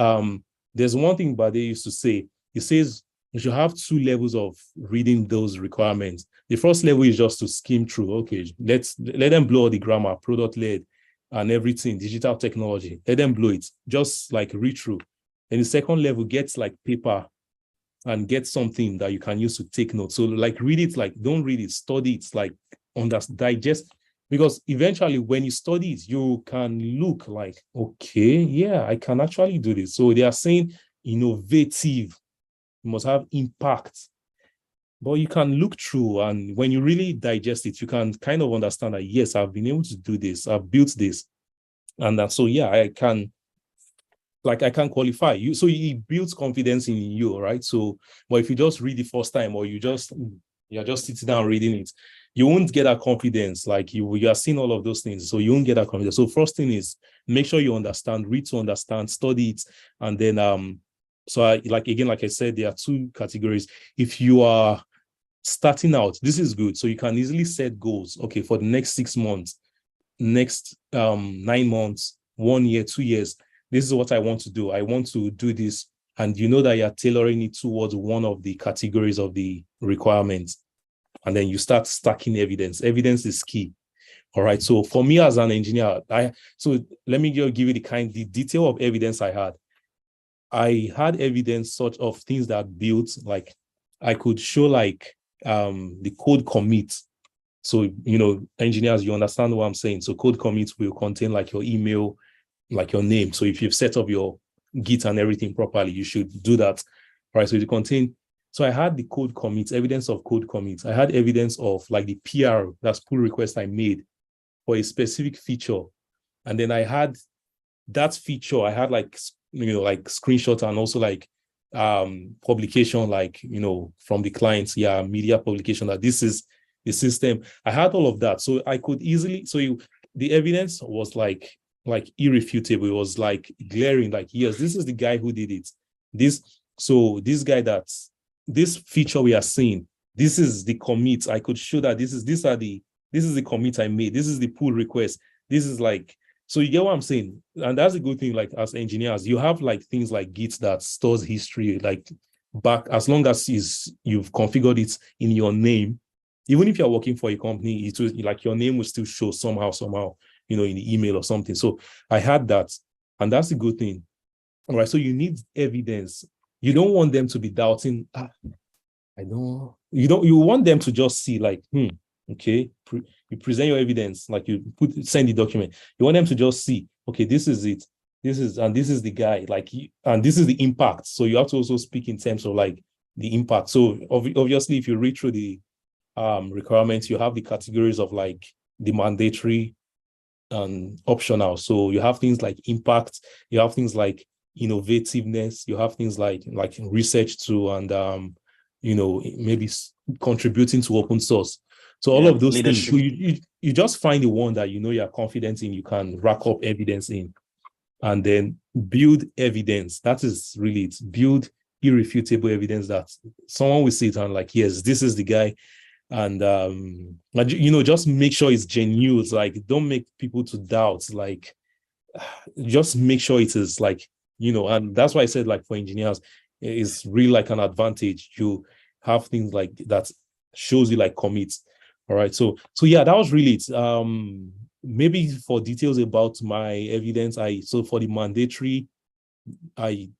B: there's one thing Bade used to say. He says you should have 2 levels of reading those requirements. The first level is just to skim through. Okay, let them blow the grammar, product-led and everything, digital technology. Let them blow it. Just, like, read through. And the second level gets, like, paper and get something that you can use to take notes. So, like, read it, like, don't read it, study it, like, digest, because eventually when you study it, you can look like, okay, yeah, I can actually do this. So they are saying innovative, you must have impact. But you can look through, and when you really digest it, you can kind of understand that, yes, I've been able to do this, I've built this. And that, so yeah, I can qualify you. So it builds confidence in you, right? So, but if you just read the first time, or you're just sitting down reading it, you won't get that confidence. Like you are seeing all of those things, so you won't get that confidence. So first thing is, make sure you understand, read to understand, study it, and then so like I said, there are two categories. If you are starting out, this is good. So you can easily set goals. Okay, for the next 6 months, next 9 months, 1 year, 2 years, this is what I want to do. I want to do this. And you know that you're tailoring it towards one of the categories of the requirements. And then you start stacking evidence. Evidence is key. All right. So for me as an engineer, so let me give you the detail of evidence I had. I had evidence sort of things that built, like I could show like the code commit. So, engineers, you understand what I'm saying. So code commits will contain like your email, like your name. So if you've set up your Git and everything properly, you should do that. All right. So it contain. So I had the code commits, evidence of code commits. I had evidence of like the PR, that's pull request I made for a specific feature. And then I had that feature, I had like screenshot, and also like publication, like from the clients, media publication, that this is the system. I had all of that, so I could easily, the evidence was like irrefutable. It was like glaring, like, yes, this is the guy who did it. This guy, this feature we are seeing, this is the commit. I could show that this is the commit I made. This is the pull request. This is like, so you get what I'm saying? And that's a good thing. Like as engineers, you have like things like Git that stores history, like back, as long as you've configured it in your name. Even if you're working for a company, it will, like, your name will still show somehow, in the email or something. So I had that, and that's a good thing. All right. So you need evidence. You don't want them to be doubting. You want them to just see like, okay, you present your evidence, like you send the document. You want them to just see, okay, this is it. This is the guy, like, and this is the impact. So you have to also speak in terms of like the impact. So obviously, if you read through the requirements, you have the categories of like the mandatory and optional. So you have things like impact, you have things like innovativeness, you have things like research too, and maybe contributing to open source. So all of those things, so you just find the one that you're confident in, you can rack up evidence in, and then build evidence. That is really it. Build irrefutable evidence that someone will see it and like, yes, this is the guy. And just make sure it's genuine. It's like, don't make people to doubt. Like, just make sure it is like, and that's why I said, like, for engineers, it's really like an advantage. You have things like that shows you like commits. All right. So yeah, that was really it. Maybe for details about my evidence, for the mandatory, the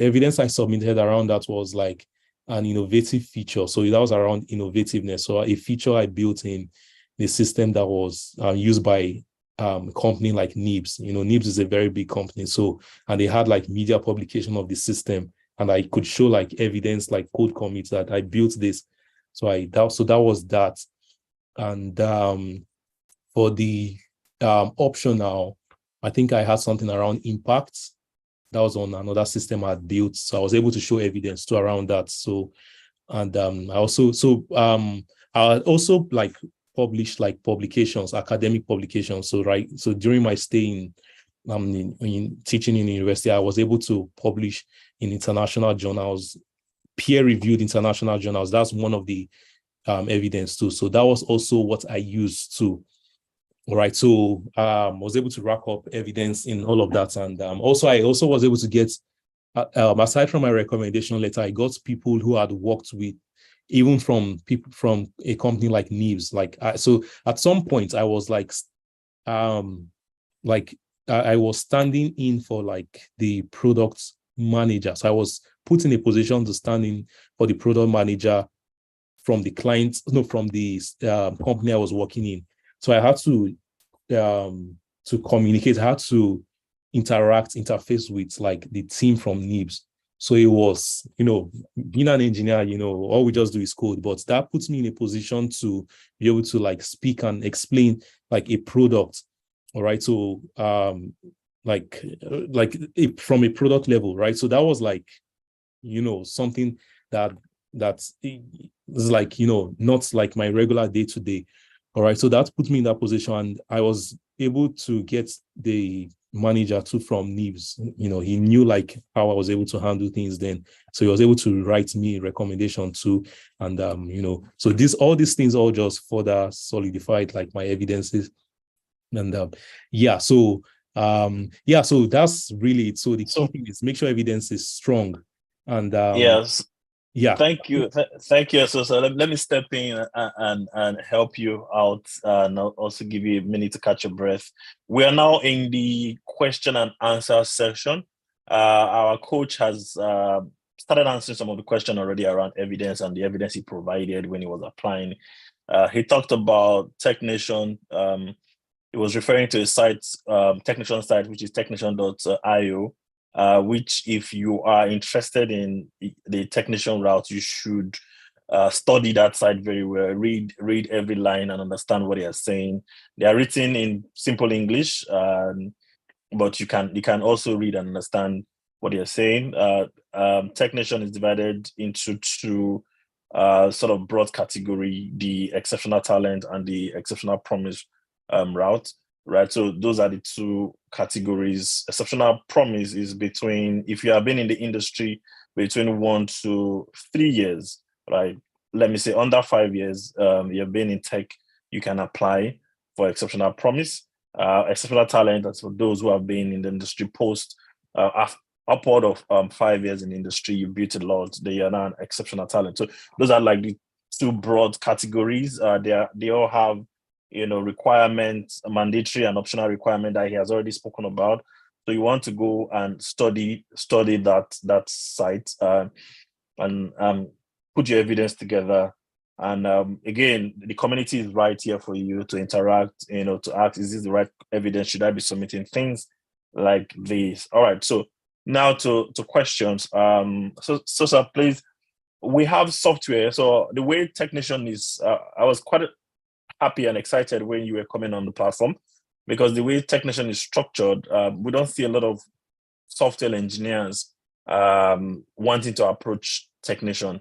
B: evidence I submitted around that was like an innovative feature. So that was around innovativeness. So a feature I built in the system that was used by a company like Nibs. Nibs is a very big company. So, and they had like media publication of the system, and I could show like evidence, like code commits that I built this. So that was that. And for the optional, I think I had something around impact. That was on another system I had built. So I was able to show evidence to around that. So, and I also like published like publications, academic publications. So so during my stay in teaching in university, I was able to publish in international journals, peer-reviewed international journals. That's one of the evidence too. So that was also what I used to. All right. So I was able to rack up evidence in all of that. And I also was able to get, aside from my recommendation letter, I got people who had worked with, even from people from a company like Neves. So at some point I was like I was standing in for like the product manager. So I was put in a position to stand in for the product manager from the from the company I was working in. So I had to communicate. I had to interface with like the team from NIBS. So it was, being an engineer, all we just do is code, but that puts me in a position to be able to like speak and explain like a product. All right. So from a product level, right? So that was like, something that's like, not like my regular day-to-day. All right. So that put me in that position, and I was able to get the manager too from NIBS. He knew like how I was able to handle things then. So he was able to write me a recommendation too. And so all these things all just further solidified like my evidences. And so that's really it. So the key thing is make sure evidence is strong. And
A: yes.
B: yeah.
A: Thank you. Thank you. So let me step in and help you out, and I'll also give you a minute to catch your breath. We are now in the question and answer session. Our coach has started answering some of the question already around evidence and the evidence he provided when he was applying. He talked about Technician. He was referring to a site, Technician site, which is technician.io. Which if you are interested in the technician route, you should study that site very well, read every line and understand what they are saying. They are written in simple English, but you can also read and understand what they are saying. Technician is divided into two sort of broad category, the exceptional talent and the exceptional promise route. Right, so those are the two categories. Exceptional promise is between, if you have been in the industry between 1 to 3 years, right? Let me say under 5 years, you've been in tech, you can apply for exceptional promise. Exceptional talent, that's for those who have been in the industry post upward of 5 years in the industry, you built a lot, they are now an exceptional talent. So those are like the two broad categories. They all have requirements, a mandatory and optional requirement that he has already spoken about. So you want to go and study that site and put your evidence together. And again, the community is right here for you to interact, to ask, is this the right evidence? Should I be submitting things like this? All right. So now to questions. So please, we have software. So the way Technician is, I was quite happy and excited when you were coming on the platform, because the way Technician is structured, we don't see a lot of software engineers wanting to approach Technician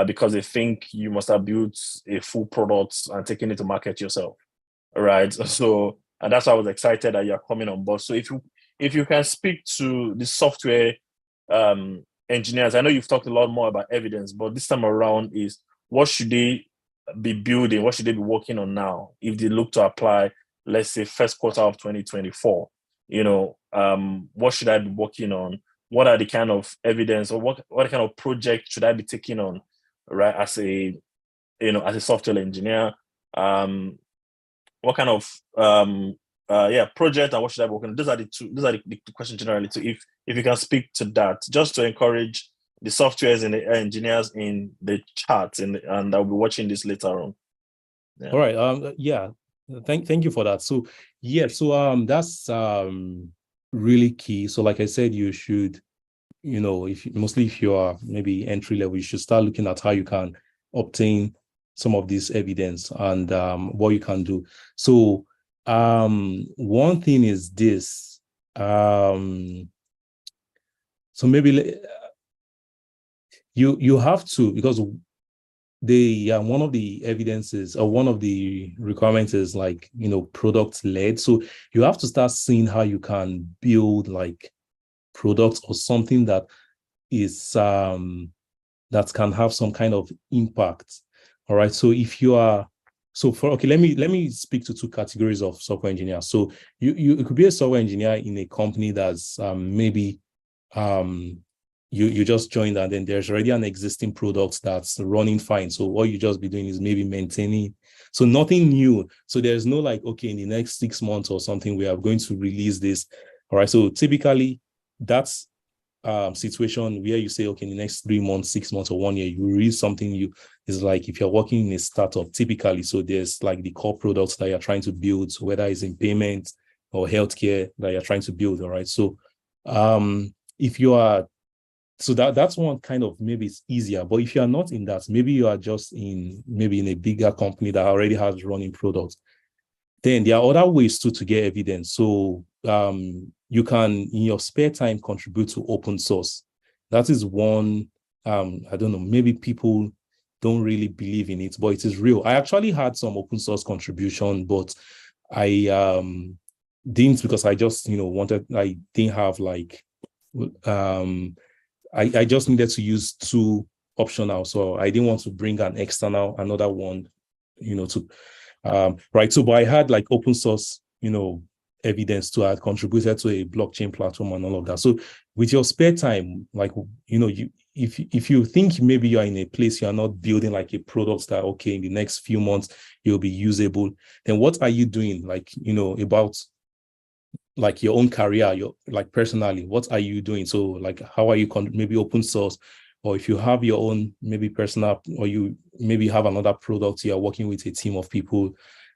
A: because they think you must have built a full product and taken it to market yourself, right? So, and that's why I was excited that you're coming on board. So if you can speak to the software engineers, I know you've talked a lot more about evidence, but this time around is, what should they be building? What should they be working on now if they look to apply, let's say, first quarter of 2024? What should I be working on? What are the kind of evidence, or what kind of project should I be taking on, right? As a software engineer, what kind of project, and what should I be working on? Those are the questions generally. So if you can speak to that, just to encourage the softwares and the engineers in the chat, and I'll be watching this later on.
B: Yeah. All right. Thank you for that. So that's really key. So like I said, you should, if you are maybe entry level, you should start looking at how you can obtain some of this evidence and what you can do. So one thing is this. So maybe you have to, because one of the evidences, or one of the requirements is like, product led. So you have to start seeing how you can build like products or something that is that can have some kind of impact. All right. So if you are, let me speak to two categories of software engineers. So you could be a software engineer in a company that's maybe you just joined, and then there's already an existing product that's running fine. So what you just be doing is maybe maintaining. So nothing new. So there's no like, okay, in the next 6 months or something, we are going to release this. All right. So typically that's situation where you say, okay, in the next 3 months, 6 months, or 1 year, you release something new. Is like if you're working in a startup, typically. So there's like the core products that you're trying to build, whether it's in payment, or healthcare that you're trying to build. All right. So if you are, so that's one kind of, maybe it's easier, but if you are not in that, maybe you are just in a bigger company that already has running products, then there are other ways to get evidence. So you can, in your spare time, contribute to open source. That is one, I don't know, maybe people don't really believe in it, but it is real. I actually had some open source contribution, but I didn't, because I just, I didn't have like, I just needed to use two optional. So I didn't want to bring another one, to, right. So, but I had like open source, evidence to, I had contributed to a blockchain platform and all of that. So with your spare time, like, if you think maybe you're in a place you're not building like a product that, okay, in the next few months you'll be usable, then what are you doing? Like, about like your own career, your like personally, what are you doing? So like, how are you maybe open source, or if you have your own maybe personal, or you maybe have another product, you are working with a team of people,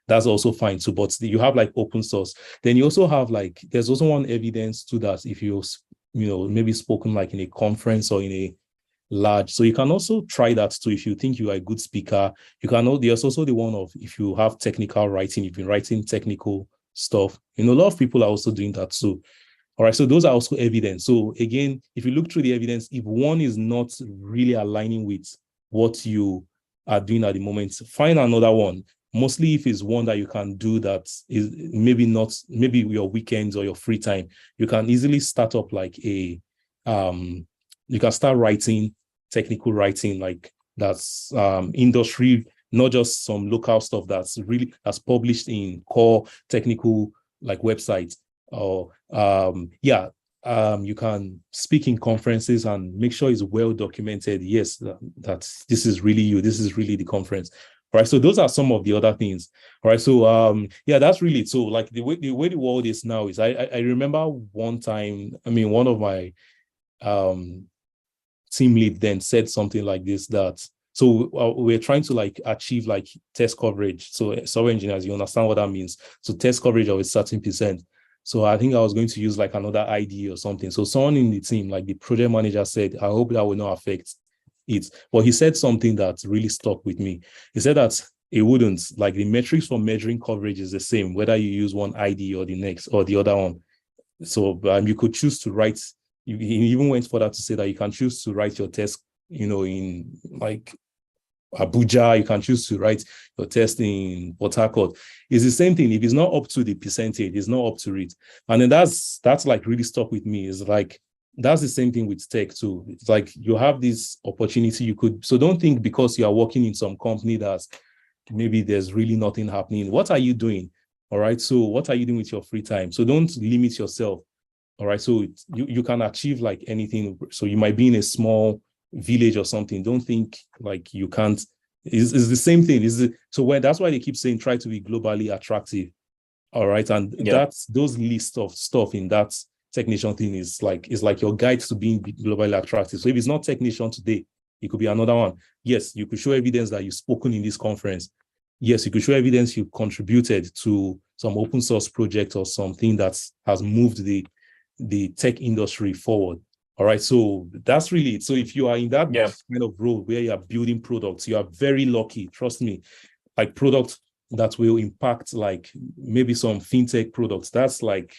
B: that's also fine too. But you have like open source, then you also have like, there's also one evidence to that, if you maybe spoken like in a conference or in a large, so you can also try that too. If you think you are a good speaker, you can know, there's also the one of, if you have technical writing, you've been writing technical stuff, a lot of people are also doing that too. All right, so those are also evidence. So again, if you look through the evidence, if one is not really aligning with what you are doing at the moment, find another one. Mostly if it's one that you can do that is maybe not, maybe your weekends or your free time, you can easily start up like you can start writing technical writing, like that's industry, not just some local stuff that's published in core technical like websites, or you can speak in conferences and make sure it's well documented. Yes, that this is really you, this is really the conference. All right, so those are some of the other things. All right, so that's really it. So like the way the world is now is, I remember one time, one of my team lead then said something like this, that so we're trying to like achieve like test coverage. So software engineers, you understand what that means. So test coverage of a certain percent. So I think I was going to use like another ID or something. So someone in the team, like the project manager, said, I hope that will not affect it. But he said something that really stuck with me. He said that it wouldn't, like the metrics for measuring coverage is the same, whether you use one ID or the next or the other one. So you could choose to write, he even went further to say that you can choose to write your test, in like Abuja, you can choose to write your test in Port Harcourt. It's the same thing. If it's not up to the percentage, it's not up to it. And then that's like really stuck with me. It's like, that's the same thing with tech too. It's like you have this opportunity, so don't think because you are working in some company that maybe there's really nothing happening. What are you doing? All right. So what are you doing with your free time? So don't limit yourself. All right. So you can achieve like anything. So you might be in a small village or something. Don't think like you can't. It's the same thing. That's why they keep saying try to be globally attractive. All right. And that's those list of stuff in that technician thing is like your guide to being globally attractive. So if it's not technician today, it could be another one. Yes, you could show evidence that you've spoken in this conference. Yes, you could show evidence you contributed to some open source project or something that has moved the tech industry forward. All right. So that's really it. So if you are in that kind of role where you are building products, you are very lucky. Trust me, like products that will impact like maybe some fintech products. That's like,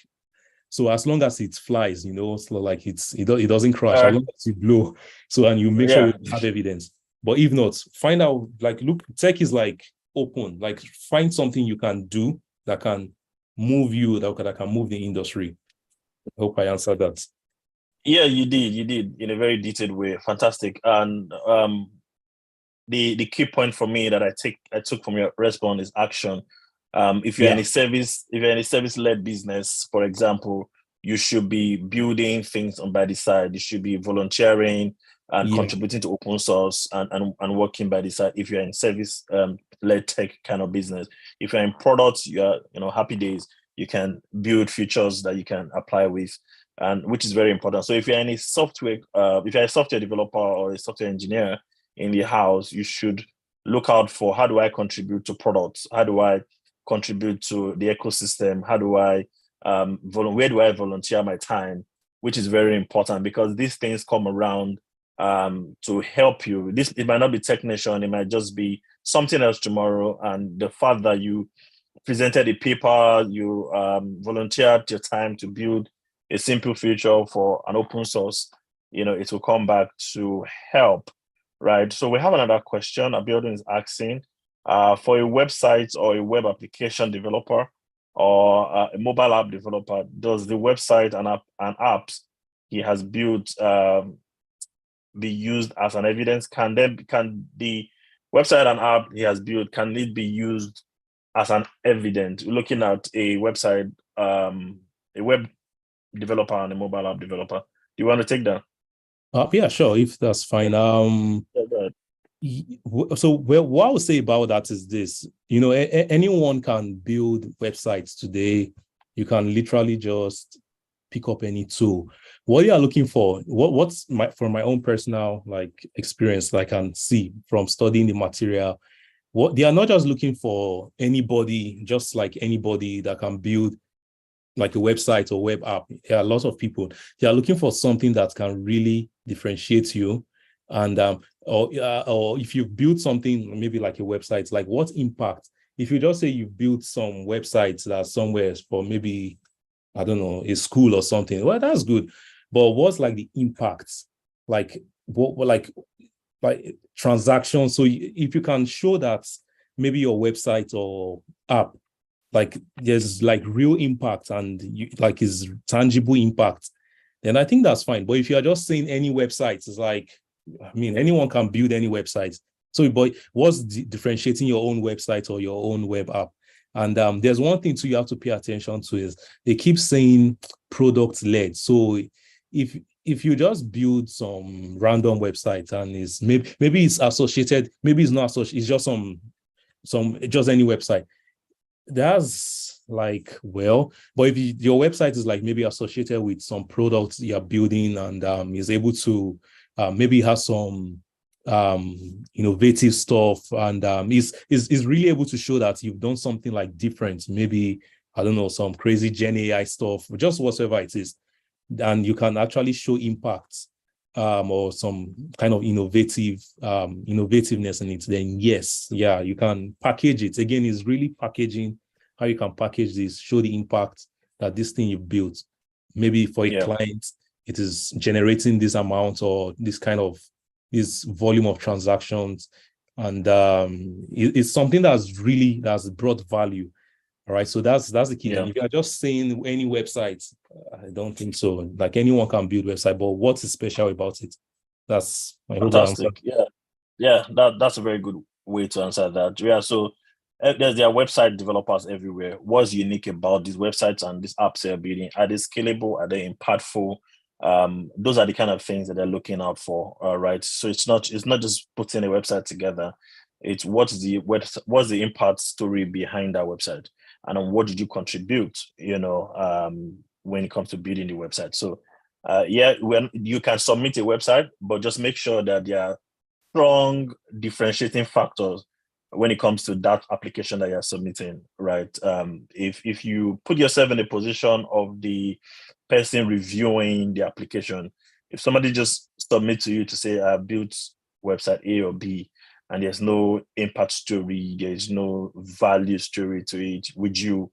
B: so as long as it flies, so like it doesn't crash, as long as you blow. So, and you make sure you have evidence. But if not, find out, like, look, tech is like open, like find something you can do that can move you, that can move the industry. I hope I answered that.
A: Yeah, you did in a very detailed way. Fantastic. And the key point for me that I took from your response is action. If you're in a service-led business, for example, you should be building things on by the side. You should be volunteering and contributing to open source and working by the side. If you're in service led tech kind of business, if you're in products, you are happy days. You can build features that you can apply with, and which is very important. So if you're any software, if you're a software developer or a software engineer in the house, you should look out for, how do I contribute to products? How do I contribute to the ecosystem? How do I where do I volunteer my time, which is very important because these things come around to help you. It might not be technician, it might just be something else tomorrow. And the fact that you presented a paper, you volunteered your time to build a simple feature for an open source, it will come back to help, right? So we have another question. Abiodun is asking, for a website or a web application developer or a mobile app developer, does the website and apps he has built be used as an evidence? Can the website and app he has built, can it be used as an evidence? We're looking at a website, a web developer and a mobile app developer. Do you want to take that?
B: Yeah, sure, if that's fine. So what I would say about that is this: anyone can build websites today. You can literally just pick up any tool. What you are looking for, what's from my own personal experience, I can see from studying the material, what they are not just looking for anybody, just like anybody that can build like a website or web app. There are lots of people. They are looking for something that can really differentiate you. And or if you build something, maybe like a website, like what impact? If you just say you built some websites that somewhere for maybe, I don't know, a school or something, well, that's good. But what's like the impact? Like what like transactions? So if you can show that maybe your website or app, like there's like real impact and is tangible impact, then I think that's fine. But if you are just saying any website, it's like, I mean, anyone can build any website. So, but what's differentiating your own website or your own web app? And there's one thing too you have to pay attention to is they keep saying product led. So if you just build some random website and is maybe it's associated, maybe it's not associated, it's just just any website. That's like, well, but if your website is like maybe associated with some products you're building and is able to maybe has some innovative stuff and is really able to show that you've done something like different, maybe, I don't know, some crazy Gen AI stuff, just whatever it is, and you can actually show impact or some kind of innovativeness in it, then yes, yeah, you can package it. Again, it's really packaging, how you can package this, show the impact that this thing you've built. Maybe for a client, it is generating this amount or this volume of transactions. And it's something that's brought value. All right. So that's the key. And if you're just saying any website, I don't think so. Like anyone can build website, but what is special about it? That's my
A: fantastic. That's a very good way to answer that. Yeah. So there are website developers everywhere. What's unique about these websites and these apps they're building? Are they scalable? Are they impactful? Those are the kind of things that they're looking out for. Right. So it's not just putting a website together. It's what's the impact story behind that website, and what did you contribute? When it comes to building the website. So when you can submit a website, but just make sure that there are strong differentiating factors when it comes to that application that you're submitting, right? If you put yourself in the position of the person reviewing the application, if somebody just submits to you to say, I built website A or B, and there's no impact story, there's no value story to it, would you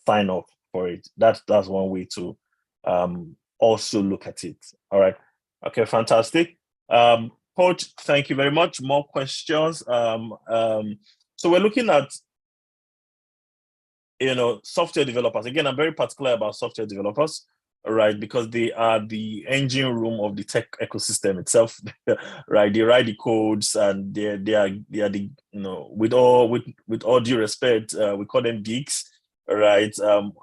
A: sign up for it? That's one way to also look at it. All right. Okay, fantastic. Coach, thank you very much. More questions. So we're looking at software developers. Again, I'm very particular about software developers, right? Because they are the engine room of the tech ecosystem itself, right? They write the codes, and they are the with all due respect, we call them geeks, right?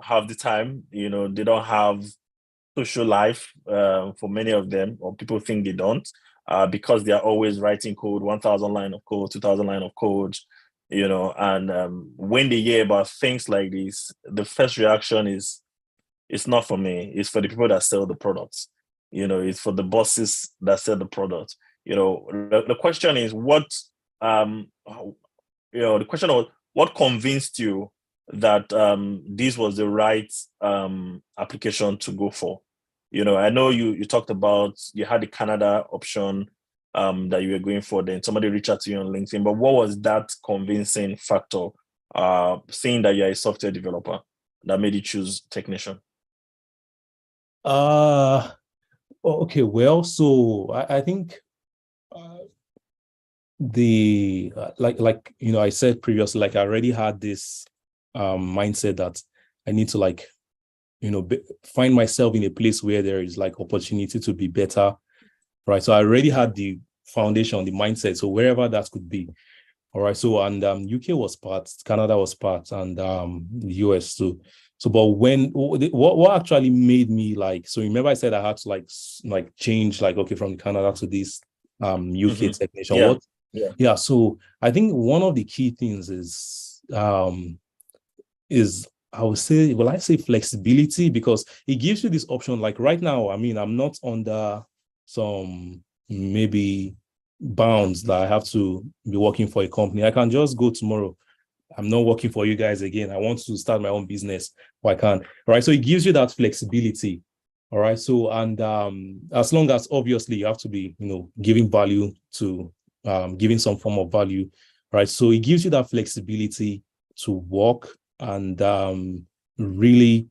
A: Half the time, they don't have social life for many of them, or people think they don't, because they are always writing code, 1,000 line of code, 2,000 line of code, and when they hear about things like this, the first reaction is, it's not for me. It's for the people that sell the products. It's for the bosses that sell the product. The question is the question was, what convinced you that this was the right application to go for? I know you talked about you had the Canada option that you were going for. Then somebody reached out to you on LinkedIn, but what was that convincing factor, seeing that you're a software developer, that made you choose technician?
B: Okay, well, so I think the like I said previously, like I already had this mindset that I need to like find myself in a place where there is like opportunity to be better, right? So I already had the foundation, the mindset, so wherever that could be. All right. So and UK was part, Canada was part, and the US too. So but what actually made me like, so remember I said I had to like change, like, okay, from Canada to this UK technician.
A: Yeah.
B: What
A: Yeah.
B: Yeah, so I think one of the key things is I would say, well, I say flexibility, because it gives you this option. Like right now, I mean, I'm not under some maybe bounds that I have to be working for a company. I can just go tomorrow. I'm not working for you guys again. I want to start my own business. Or I can. All right. So it gives you that flexibility. All right. So, and as long as obviously you have to be, giving value to giving some form of value. Right. So it gives you that flexibility to work and really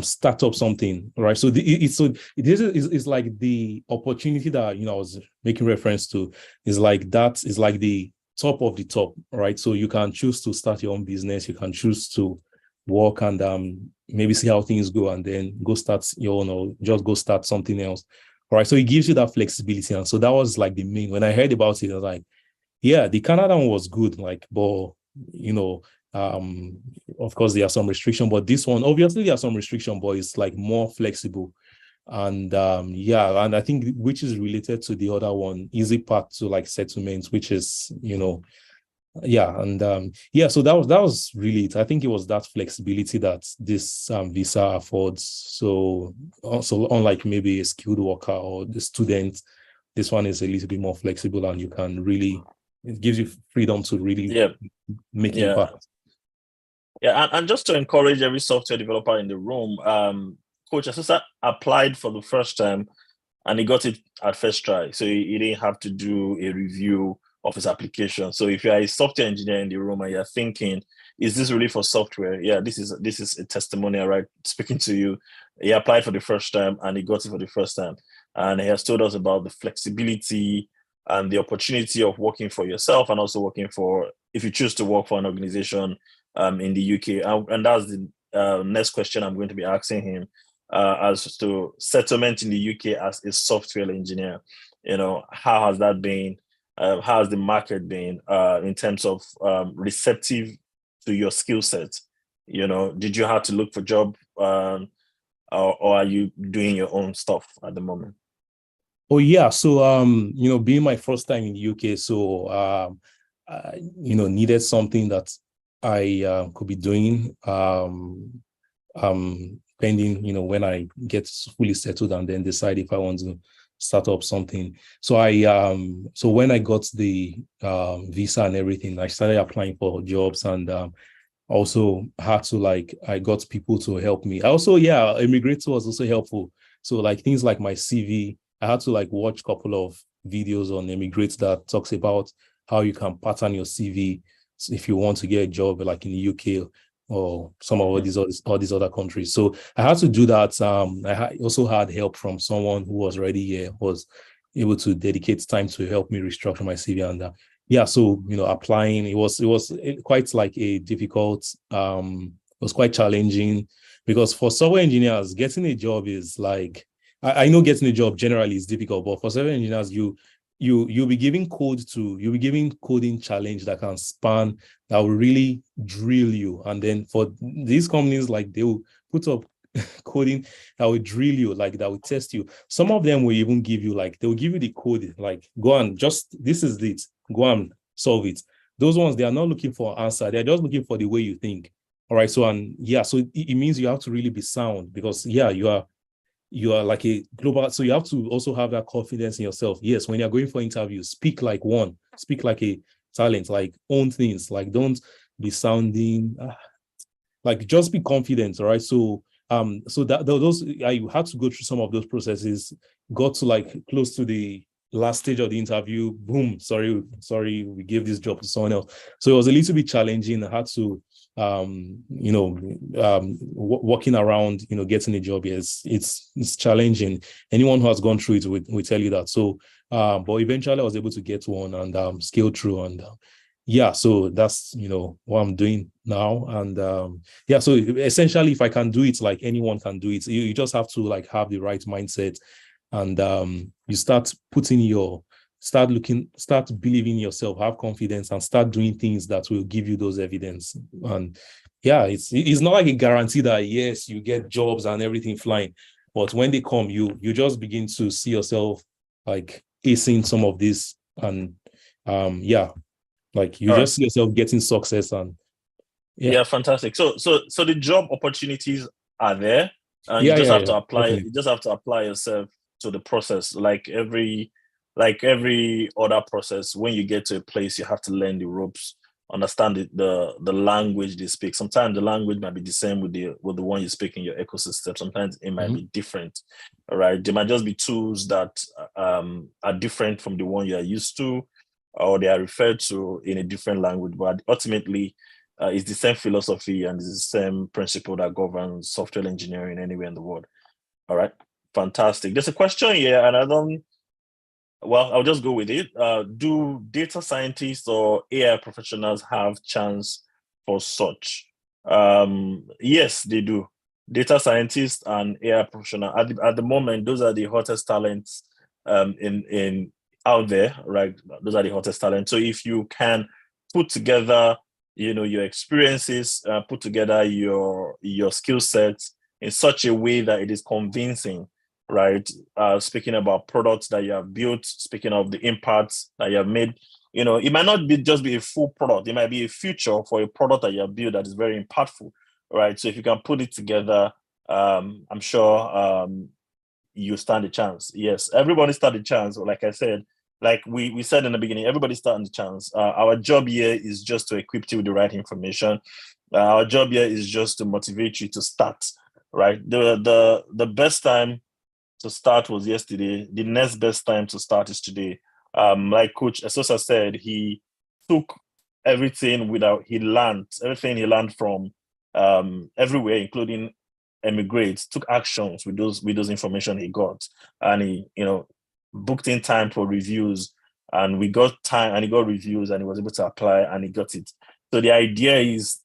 B: start up something. Right. So this is like the opportunity that I was making reference to, is like that is like the top of the top, right? So you can choose to start your own business. You can choose to work and maybe see how things go, and then go start your own, or just go start something else. All right. So it gives you that flexibility. And so that was like the main, when I heard about it, I was like, yeah, the Canada one was good, like, but of course there are some restrictions, but this one, obviously there are some restrictions, but it's like more flexible. And yeah, and I think which is related to the other one, easy path to like settlements, which is yeah. And yeah, so that was really it. I think it was that flexibility that this visa affords. So also, unlike maybe a skilled worker or the student, this one is a little bit more flexible, and you can really, it gives you freedom to really
A: Yeah.
B: make
A: Yeah.
B: impact.
A: Yeah, and just to encourage every software developer in the room, Coach Asisa applied for the first time and he got it at first try. So he didn't have to do a review of his application. So if you're a software engineer in the room and you're thinking, is this really for software? Yeah, this is a testimonial, right? Speaking to you. He applied for the first time and he got it for the first time. And he has told us about the flexibility and the opportunity of working for yourself, and also working for, if you choose to work for an organization in the UK. And that's the next question I'm going to be asking him, as to settlement in the UK as a software engineer. How has that been? How has the market been in terms of receptive to your skill set? Did you have to look for job, or are you doing your own stuff at the moment?
B: Oh yeah, so being my first time in the UK, so needed something that I could be doing pending, when I get fully settled, and then decide if I want to start up something. So so when I got the visa and everything, I started applying for jobs, and also had to, like, I got people to help me. I also, yeah, eMigr8 was also helpful. So like things like my CV, I had to like watch a couple of videos on eMigr8 that talks about how you can pattern your CV if you want to get a job like in the UK or some of all these other countries. So I had to do that. I also had help from someone who was already here, was able to dedicate time to help me restructure my CV. And yeah, so applying, it was quite like a difficult, it was quite challenging, because for software engineers, getting a job is like, I know getting a job generally is difficult, but for software engineers, you'll be giving coding challenge that can span, that will really drill you. And then for these companies, like, they will put up coding that will drill you, like that will test you. Some of them will even give you, like, they will give you the code, like, go and just, this is it, go and solve it. Those ones, they are not looking for an answer, they're just looking for the way you think. All right. So, and yeah, so it means you have to really be sound, because yeah, you are like a global, so you have to also have that confidence in yourself. Yes, when you're going for interviews, speak like one, speak like a talent, like own things, like don't be sounding like just be confident, all right? So so that those I had to go through some of those processes, got to like close to the last stage of the interview, boom, sorry, we gave this job to someone else. So it was a little bit challenging. I had to walking around, getting a job, yes, it's challenging. Anyone who has gone through it will tell you that. So but eventually I was able to get one and scale through, and yeah, so that's what I'm doing now. And yeah, so essentially if I can do it, like anyone can do it. You just have to like have the right mindset, and you start believing in yourself, have confidence, and start doing things that will give you those evidence. And yeah, it's not like a guarantee that yes, you get jobs and everything flying, but when they come, you just begin to see yourself like acing some of this, and yeah, like you
A: All right.
B: just see yourself getting success. And
A: Yeah, fantastic. So the job opportunities are there, and you
B: yeah,
A: just
B: yeah,
A: have
B: yeah,
A: to apply.
B: definitely.
A: You just have to apply yourself to the process, like every other process. When you get to a place, you have to learn the ropes, understand the language they speak. Sometimes the language might be the same with the one you speak in your ecosystem. Sometimes it might be different. All right, there might just be tools that are different from the one you are used to, or they are referred to in a different language. But ultimately, it's the same philosophy and it's the same principle that governs software engineering anywhere in the world. All right, fantastic. There's a question here, and well, I'll just go with it. Do data scientists or AI professionals have chance for such? Yes, they do. Data scientists and AI professional at the moment, those are the hottest talents in out there, right? Those are the hottest talents. So if you can put together, your experiences, put together your skill sets in such a way that it is convincing, right? Speaking about products that you have built, speaking of the impacts that you have made, it might not be just be a full product. It might be a feature for a product that you have built that is very impactful, right? So if you can put it together, I'm sure you stand a chance. Yes, everybody stand a chance. Like I said, like we said in the beginning, everybody stand a chance. Our job here is just to equip you with the right information. Our job here is just to motivate you to start, right? The best time to start was yesterday. The next best time to start is today. Like Coach Esosa said, he took everything he learned from everywhere, including eMigr8, took actions with those information he got, and he booked in time for reviews, and we got time, and he got reviews, and he was able to apply, and he got it. So the idea is,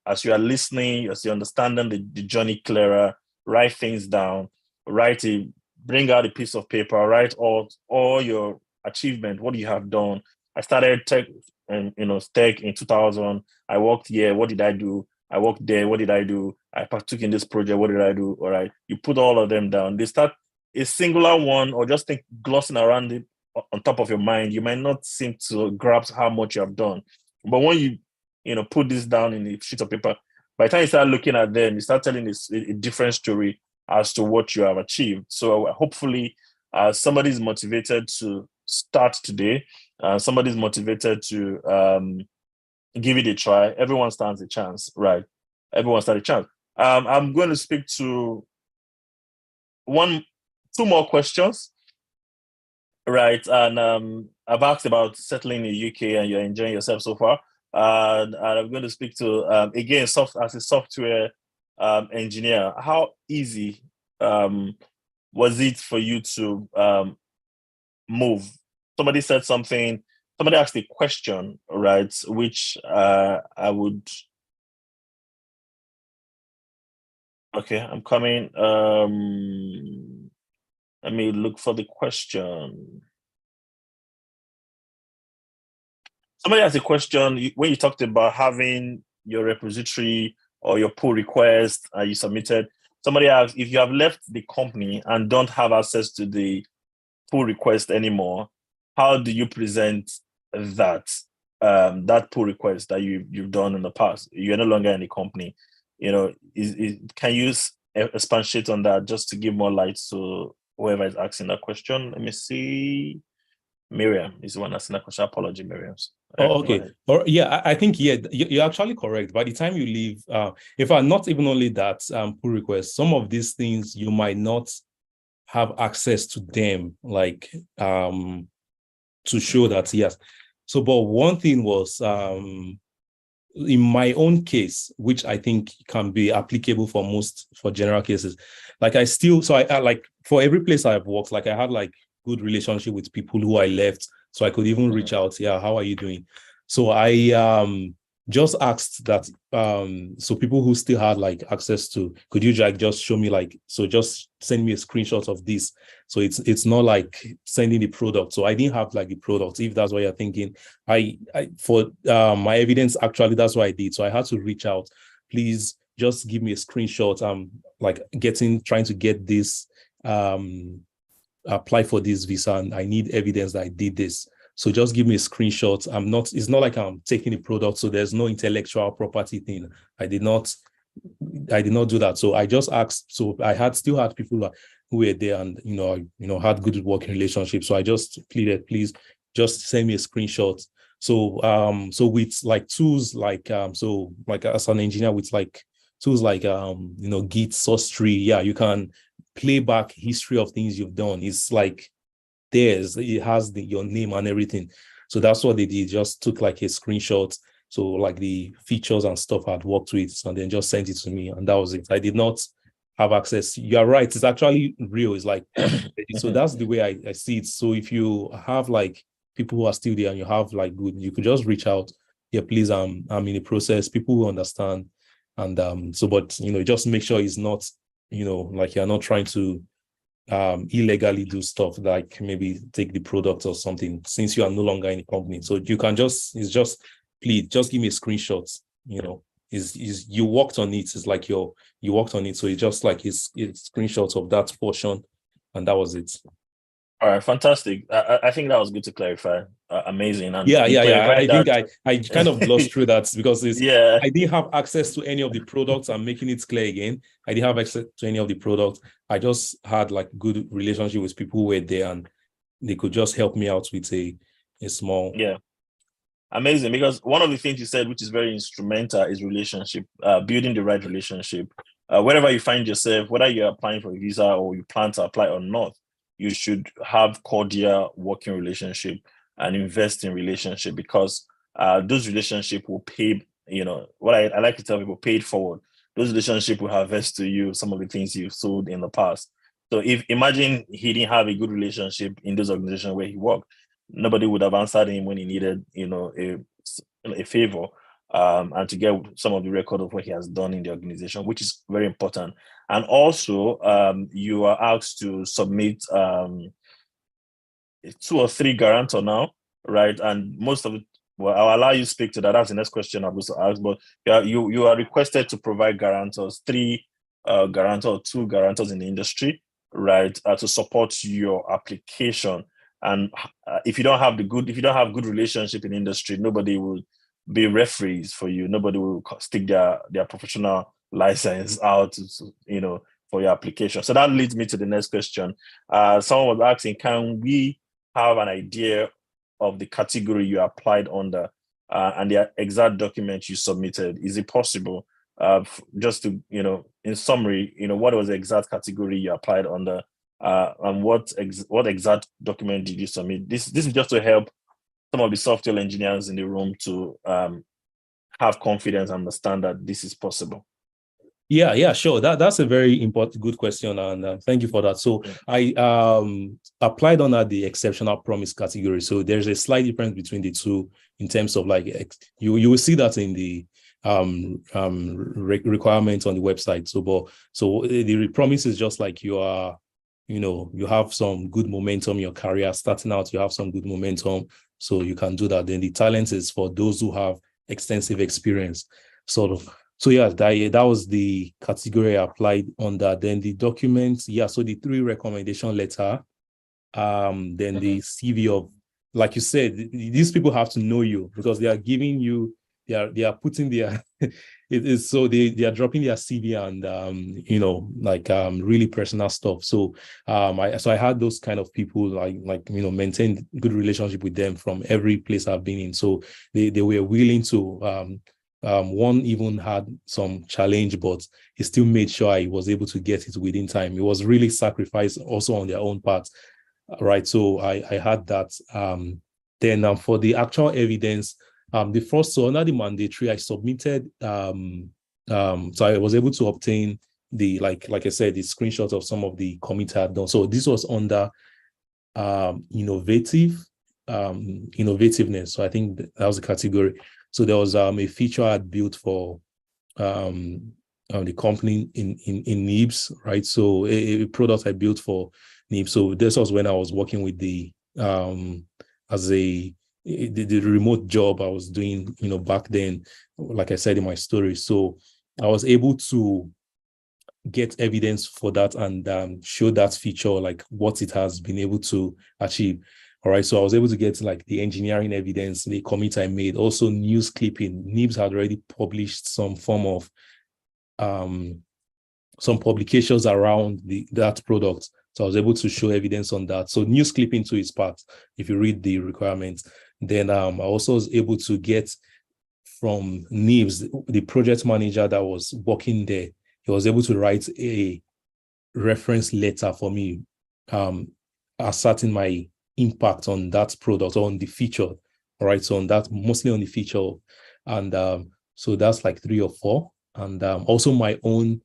A: as you are listening, as you're understanding the journey clearer, write things down, bring out a piece of paper, write all your achievement, what you have done. I started tech and tech in 2000. I worked here. What did I do? I worked there. What did I do? I partook in this project. What did I do? All right. You put all of them down. They start a singular one, or just think glossing around it on top of your mind. You might not seem to grasp how much you have done. But when you put this down in a sheet of paper, by the time you start looking at them, you start telling a different story as to what you have achieved. So hopefully somebody's motivated to start today. Somebody's motivated to give it a try. Everyone stands a chance, right? Everyone stands a chance. I'm going to speak to two more questions, right? And I've asked about settling in the UK and you're enjoying yourself so far. And I'm going to speak to again, as a software engineer. How easy was it for you to move? Somebody said something. Somebody asked a question, right? Which I would. Okay, I'm coming. Let me look for the question. Somebody asked a question when you talked about having your repository or your pull request you submitted. Somebody asked if you have left the company and don't have access to the pull request anymore, how do you present that pull request that you've done in the past? You're no longer in the company. Can you expatiate on that just to give more light to whoever is asking that question? Let me see. Miriam is the one asking that question. Apology, Miriam.
B: Oh,
A: Go
B: okay.
A: ahead.
B: Or yeah, I think you're actually correct. By the time you leave, in fact, not even only that, pull request, some of these things you might not have access to them, like to show that yes. So, but one thing was in my own case, which I think can be applicable for general cases, like I like for every place I've worked, like I had like good relationship with people who I left, so I could even reach out, yeah, how are you doing? So I just asked that so people who still had like access to, could you like just show me like, so just send me a screenshot of this. So it's not like sending the product. So I didn't have like the product, if that's what you're thinking. I for my evidence, actually that's what I did. So I had to reach out, please just give me a screenshot. Like trying to get this apply for this visa, and I need evidence that I did this. So just give me a screenshot. It's not like I'm taking the product, so there's no intellectual property thing. I did not do that. So I just asked. So I still had people who were there and had good working relationships. So I just pleaded, please just send me a screenshot. So with like tools like so like as an engineer with like tools like Git, source tree, yeah, you can play back history of things you've done. It's like it has your name and everything. So that's what they did. Just took like a screenshot, so like the features and stuff I'd worked with, and then just sent it to me, and that was it. I did not have access. You're right, it's actually real. It's like so that's the way I see it. So if you have like people who are still there and you have like good, you could just reach out. Yeah, please, I'm in the process. People will understand. And so but just make sure it's not, like you're not trying to illegally do stuff like maybe take the product or something, since you are no longer in the company. So you can it's just, please just give me a screenshot. Is you worked on it. It's like you worked on it. So it's just like it's screenshots of that portion, and that was it.
A: All right, fantastic. I think that was good to clarify. Amazing, and
B: Yeah.
A: you
B: I
A: clarified
B: think
A: that.
B: I kind of glossed through that because
A: Yeah,
B: I didn't have access to any of the products. I'm making it clear again. I didn't have access to any of the products. I just had like good relationship with people who were there, and they could just help me out with a small.
A: yeah. Amazing, because one of the things you said, which is very instrumental, is relationship, building the right relationship. Wherever you find yourself, whether you're applying for a visa or you plan to apply or not, you should have cordial working relationship and invest in relationship, because those relationship will pay, what I like to tell people, pay it forward. Those relationship will harvest to you some of the things you've sold in the past. So if imagine he didn't have a good relationship in those organizations where he worked, nobody would have answered him when he needed, a favor, and to get some of the record of what he has done in the organization, which is very important. And also, you are asked to submit 2 or 3 guarantor now, right? And most of it, well, I'll allow you to speak to that. That's the next question I'll also ask. But you are requested to provide guarantors, 3 guarantor, 2 guarantors in the industry, right, to support your application. And if you don't have good relationship in the industry, nobody will be referees for you. Nobody will stick their professional license out, for your application. So that leads me to the next question. Someone was asking, can we have an idea of the category you applied under, and the exact document you submitted? Is it possible, just to, in summary, what was the exact category you applied under, and what exact document did you submit? This is just to help some of the software engineers in the room to have confidence and understand that this is possible.
B: Yeah, sure. That's a very important, good question, and thank you for that. So I applied under the exceptional promise category. So there's a slight difference between the two in terms of like you will see that in the requirements on the website. So the promise is just like you are, you have some good momentum in your career starting out. You have some good momentum, so you can do that. Then the talent is for those who have extensive experience, sort of. So yeah, that was the category I applied under. Then the documents, yeah. So the 3 recommendation letter, then the CV of, like you said, these people have to know you because they are giving you they are putting their it is so they are dropping their CV and really personal stuff. So I had those kind of people maintained good relationship with them from every place I've been in. So they were willing to one even had some challenge, but he still made sure I was able to get it within time. It was really sacrifice also on their own part, right? So I had that. Then for the actual evidence, the first, so under the mandatory, I submitted. So I was able to obtain the like I said, the screenshot of some of the commit I had done. So this was under innovativeness. So I think that was the category. So there was a feature I had built for the company in NIBS, right? So a product I built for NIBS. So this was when I was working with the the remote job I was doing, back then, like I said in my story. So I was able to get evidence for that and show that feature, like what it has been able to achieve. All right. So I was able to get like the engineering evidence, the commit I made, also news clipping. NIBS had already published some form of some publications around that product. So I was able to show evidence on that. So news clipping to its part, if you read the requirements. Then I also was able to get from NIBS, the project manager that was working there. He was able to write a reference letter for me, asserting my impact on that product or on the feature. All right. So on that, mostly on the feature. And so that's like 3 or 4. And also the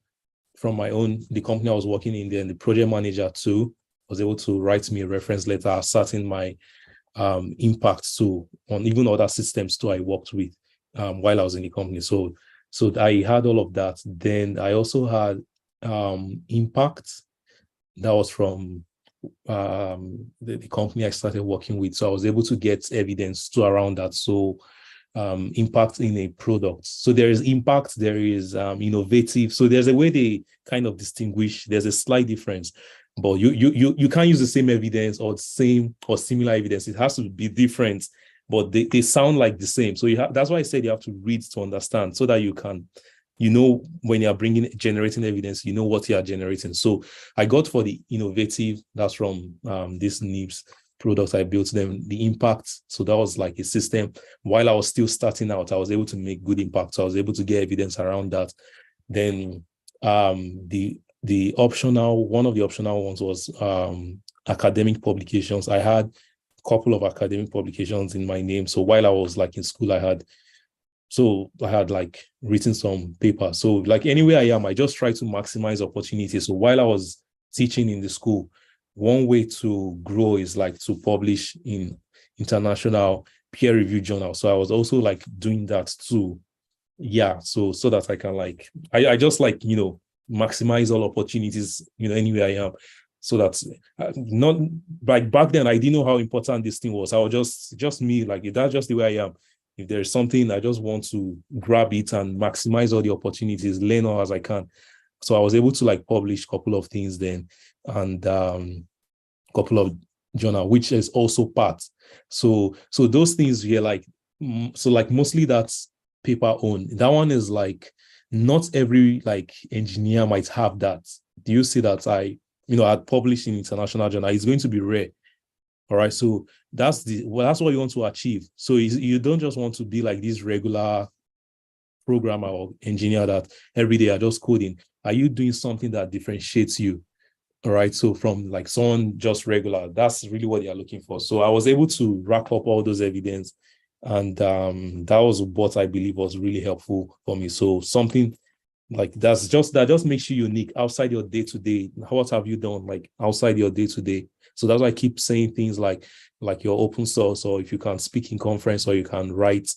B: company I was working in there, and the project manager too was able to write me a reference letter asserting my impact on even other systems too I worked with while I was in the company. So I had all of that. Then I also had impact that was from the company I started working with. So I was able to get evidence too around that. So impact in a product. So there is impact, there is innovative. So there's a way they kind of distinguish. There's a slight difference, but you can't use the same evidence or same or similar evidence. It has to be different, but they sound like the same. So that's why I said you have to read to understand, so that you can, when you're generating evidence, what you are generating. So I got for the innovative, that's from this NIBS products I built them, the impact. So that was like a system. While I was still starting out, I was able to make good impact. So I was able to get evidence around that. Then the optional, one of the optional ones was academic publications. I had a couple of academic publications in my name. So while I was like in school, I had like written some paper. So like anywhere I am, I just try to maximize opportunities. So while I was teaching in the school, one way to grow is like to publish in international peer-reviewed journals. So I was also like doing that too. Yeah. So that I can like, I just like, maximize all opportunities, anywhere I am. So that's not like back then, I didn't know how important this thing was. I was just me, like, that's just the way I am. If there's something, I just want to grab it and maximize all the opportunities, learn all as I can. So I was able to like publish a couple of things then, and couple of journal, which is also part. So those things here, like, so like mostly that's paper owned. That one is like, not every like engineer might have that. Do you see that I published in international journal? It's going to be rare. All right. So that's what you want to achieve. So you don't just want to be like this regular programmer or engineer that every day are just coding. Are you doing something that differentiates you? All right. So from like someone just regular, that's really what they are looking for. So I was able to rack up all those evidence. And that was what I believe was really helpful for me. So something like that just makes you unique outside your day-to-day. What have you done like outside your day-to-day? So that's why I keep saying things like your open source, or if you can speak in conference, or you can write,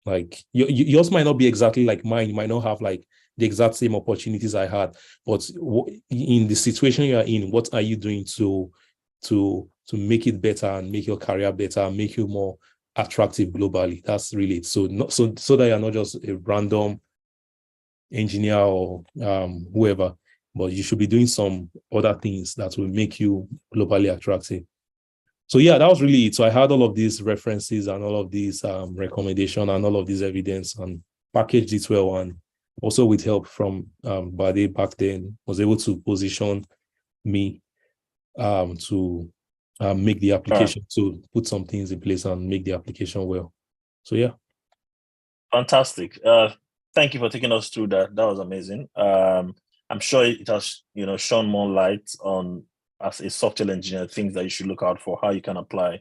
B: like yours might not be exactly like mine. You might not have like the exact same opportunities I had, but in the situation you are in, what are you doing to make it better and make your career better and make you more attractive globally? That's really it. So that you're not just a random engineer or whoever, but you should be doing some other things that will make you globally attractive. So yeah, that was really it. So I had all of these references and all of these recommendation and all of this evidence and packaged it well, and also with help from Bade back then was able to position me to make the
A: All right.
B: application, to put some things in place and make the application well. So yeah.
A: Fantastic. Thank you for taking us through that. That was amazing. I'm sure it has, shone more light on, as a software engineer, things that you should look out for, how you can apply,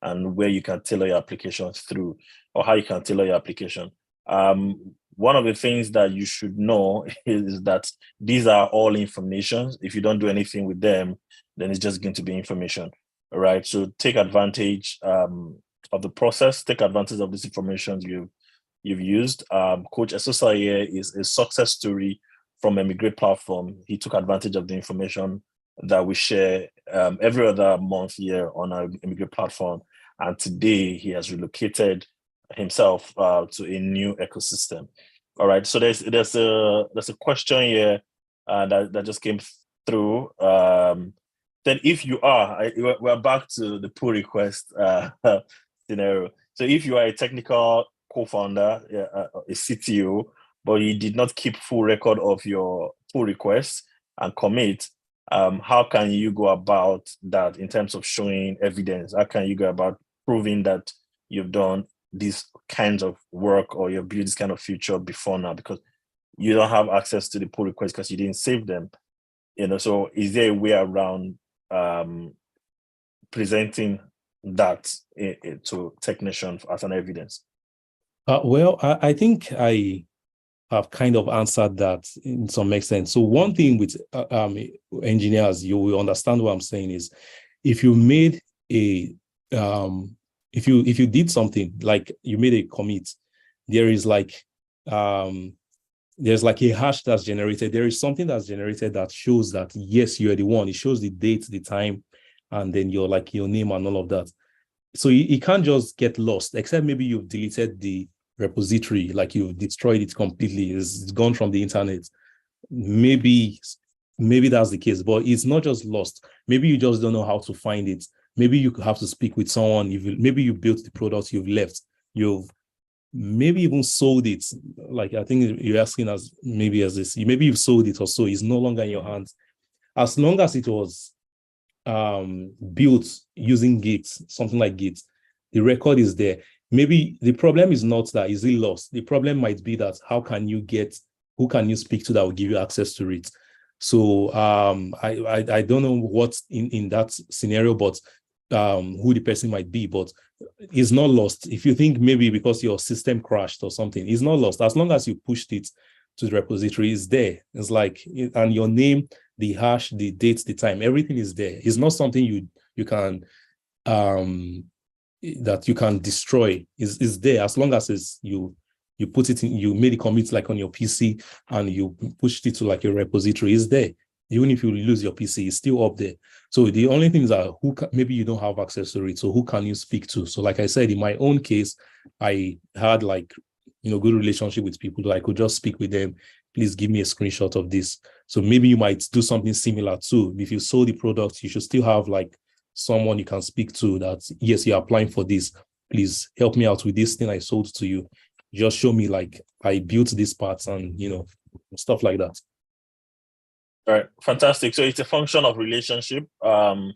A: and where you can tailor your application through, or how you can tailor your application. One of the things that you should know is that these are all information. If you don't do anything with them, then it's just going to be information. All right. So take advantage of the process. Take advantage of this information you've used. Coach Esosa here is a success story from eMigr8 platform. He took advantage of the information that we share every other month here on our eMigr8 platform. And today he has relocated himself to a new ecosystem. All right. So there's a question here that just came through. Then if you are, we're back to the pull request scenario. So if you are a technical co-founder, a CTO, but you did not keep full record of your pull requests and commit, how can you go about that in terms of showing evidence? How can you go about proving that you've done these kinds of work or you've built this kind of feature before now, because you don't have access to the pull requests because you didn't save them? So is there a way around presenting that to technicians as an evidence?
B: Well, I think I have kind of answered that in some extent. So one thing with engineers, you will understand what I'm saying is, if you made a if you did something like you made a commit, there is like there's like a hash that's generated. There is something that's generated that shows that yes, you are the one. It shows the date, the time, and then your name and all of that. So it can't just get lost, except maybe you've deleted the repository, like you've destroyed it completely. It's gone from the internet. Maybe that's the case, but it's not just lost. Maybe you just don't know how to find it. Maybe you have to speak with someone. Maybe you built the product, you've left, you've maybe even sold it. Like I think you're asking us maybe as this, maybe you've sold it or so. It's no longer in your hands. As long as it was built using Git, something like Git, the record is there. Maybe the problem is not that is it lost. The problem might be that who can you speak to that will give you access to it? So I don't know what's in that scenario, but who the person might be, but it's not lost. If you think maybe because your system crashed or something, it's not lost. As long as you pushed it to the repository, it's there. It's like, and your name, the hash, the date, the time, everything is there. It's not something you can that you can destroy. Is there as long as you put it in, you made a commit like on your PC and you pushed it to like a repository, is there. Even if you lose your PC, it's still up there. So the only thing is that maybe you don't have access to it. So who can you speak to? So like I said, in my own case, I had good relationship with people that I could just speak with them. Please give me a screenshot of this. So maybe you might do something similar too. If you sold the product, you should still have like someone you can speak to that, yes, you're applying for this. Please help me out with this thing I sold to you. Just show me like I built these parts and, stuff like that.
A: All right, fantastic. So it's a function of relationship. As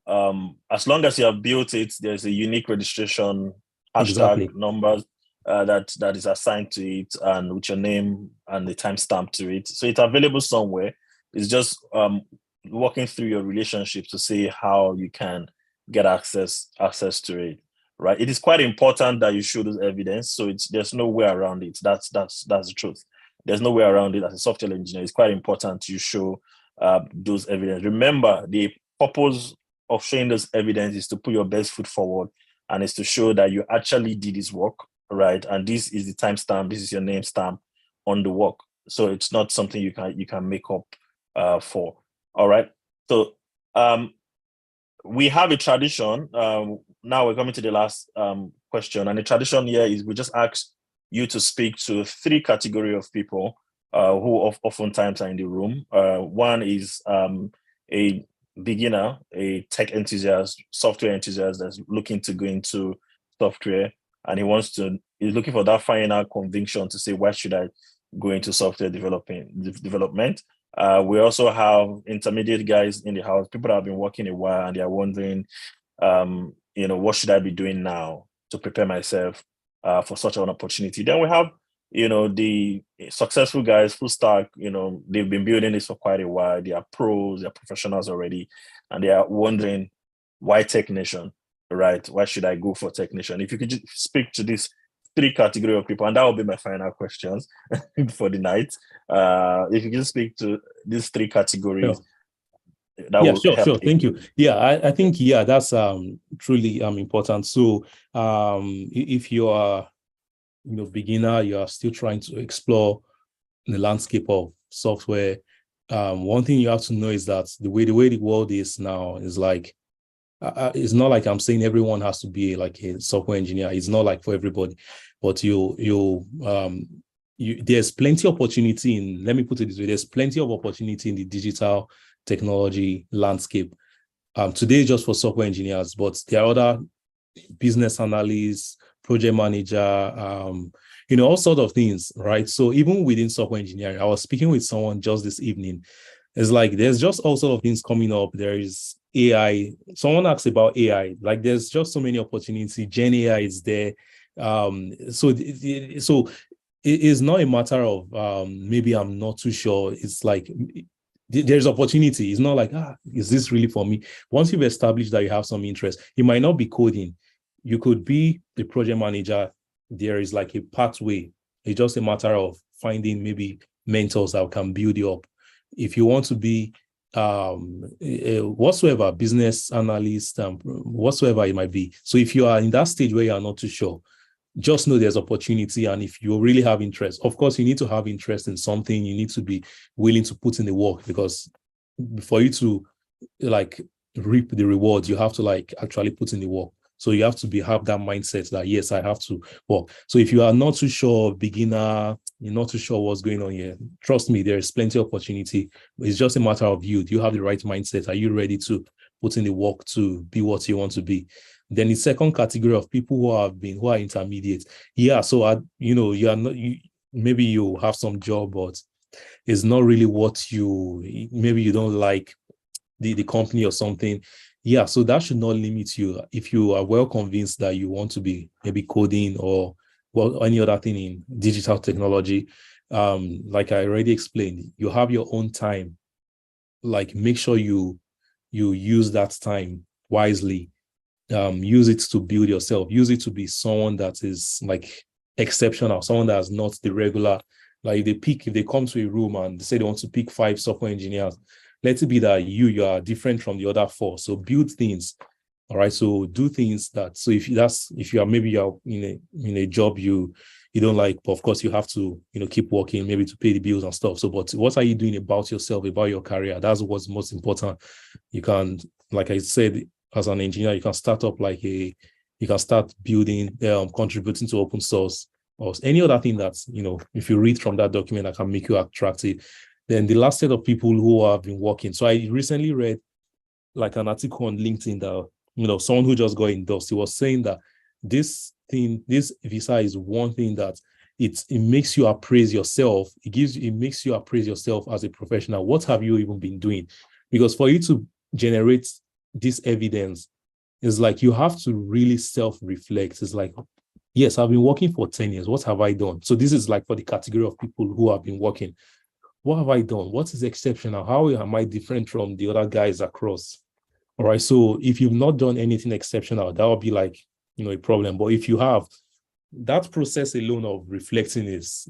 A: long as you have built it, there's a unique registration hashtag numbers that is assigned to it, and with your name and the timestamp to it. So it's available somewhere. It's just working through your relationship to see how you can get access to it. Right. It is quite important that you show this evidence. So there's no way around it. That's the truth. There's no way around it. As a software engineer, it's quite important you show those evidence. Remember, the purpose of showing this evidence is to put your best foot forward, and it's to show that you actually did this work, right? And this is the timestamp. This is your name stamp on the work. So it's not something you can make up for. All right. So we have a tradition. Now we're coming to the last question, and the tradition here is we just ask you to speak to 3 categories of people who oftentimes are in the room. One is a beginner, a tech enthusiast, software enthusiast that's looking to go into software, and he's looking for that final conviction to say, why should I go into software development? We also have intermediate guys in the house, people that have been working a while and they are wondering, what should I be doing now to prepare myself for such an opportunity? Then we have, the successful guys, full stack, they've been building this for quite a while. They are pros, they are professionals already, and they are wondering, why technician, right? Why should I go for technician? If you could just speak to this three category of people, and that will be my final questions for the night. If you can speak to these three categories, that
B: Yeah,
A: will
B: sure,
A: help.
B: sure. Thank you. Yeah, I think that's truly important. So if you are beginner, you are still trying to explore the landscape of software, one thing you have to know is that the way the world is now is like it's not like I'm saying everyone has to be like a software engineer. It's not like for everybody, but there's plenty of opportunity in, let me put it this way, there's plenty of opportunity in the digital technology landscape. Today, just for software engineers, but there are other business analysts, project manager, all sorts of things, right? So even within software engineering, I was speaking with someone just this evening. It's like there's just all sorts of things coming up. There is AI. Someone asked about AI. Like there's just so many opportunities. Gen AI is there. So it is not a matter of maybe I'm not too sure. It's like there's opportunity. It's not like, is this really for me? Once you've established that you have some interest, it might not be coding. You could be the project manager. There is like a pathway. It's just a matter of finding maybe mentors that can build you up. If you want to be whatsoever, business analyst, whatsoever it might be. So if you are in that stage where you are not too sure, just know there's opportunity. And if you really have interest, of course, you need to have interest in something. You need to be willing to put in the work, because for you to like reap the rewards, you have to like actually put in the work. So you have to have that mindset that, yes, I have to work. So if you are not too sure, beginner, you're not too sure what's going on here, trust me, there is plenty of opportunity. It's just a matter of you. Do you have the right mindset? Are you ready to put in the work to be what you want to be? Then the second category of people who are intermediate. Yeah. So, you are not, maybe you have some job, but it's not really what maybe you don't like the company or something. Yeah. So that should not limit you. If you are well convinced that you want to be maybe coding or any other thing in digital technology, like I already explained, you have your own time. Like make sure you use that time wisely. Use it to build yourself. Use it to be someone that is like exceptional, someone that's not the regular. Like if they come to a room and they say they want to pick 5 software engineers, let it be that you are different from the other 4. So build things. All right. So do things that, so if you are maybe you're in a job you don't like, but of course you have to, keep working maybe to pay the bills and stuff. So, but what are you doing about yourself, about your career? That's what's most important. You can, like I said, as an engineer, you can start up you can start building, contributing to open source or any other thing that's, if you read from that document that can make you attractive. Then the last set of people who have been working. So I recently read like an article on LinkedIn that, someone who just got endorsed, he was saying that this visa is one thing that it makes you appraise yourself. It makes you appraise yourself as a professional. What have you even been doing? Because for you to generate this evidence, is like you have to really self-reflect. It's like, yes, I've been working for 10 years. What have I done? So this is like for the category of people who have been working. What have I done? What is exceptional? How am I different from the other guys across? All right. So if you've not done anything exceptional, that would be like, a problem. But if you have, that process alone of reflecting is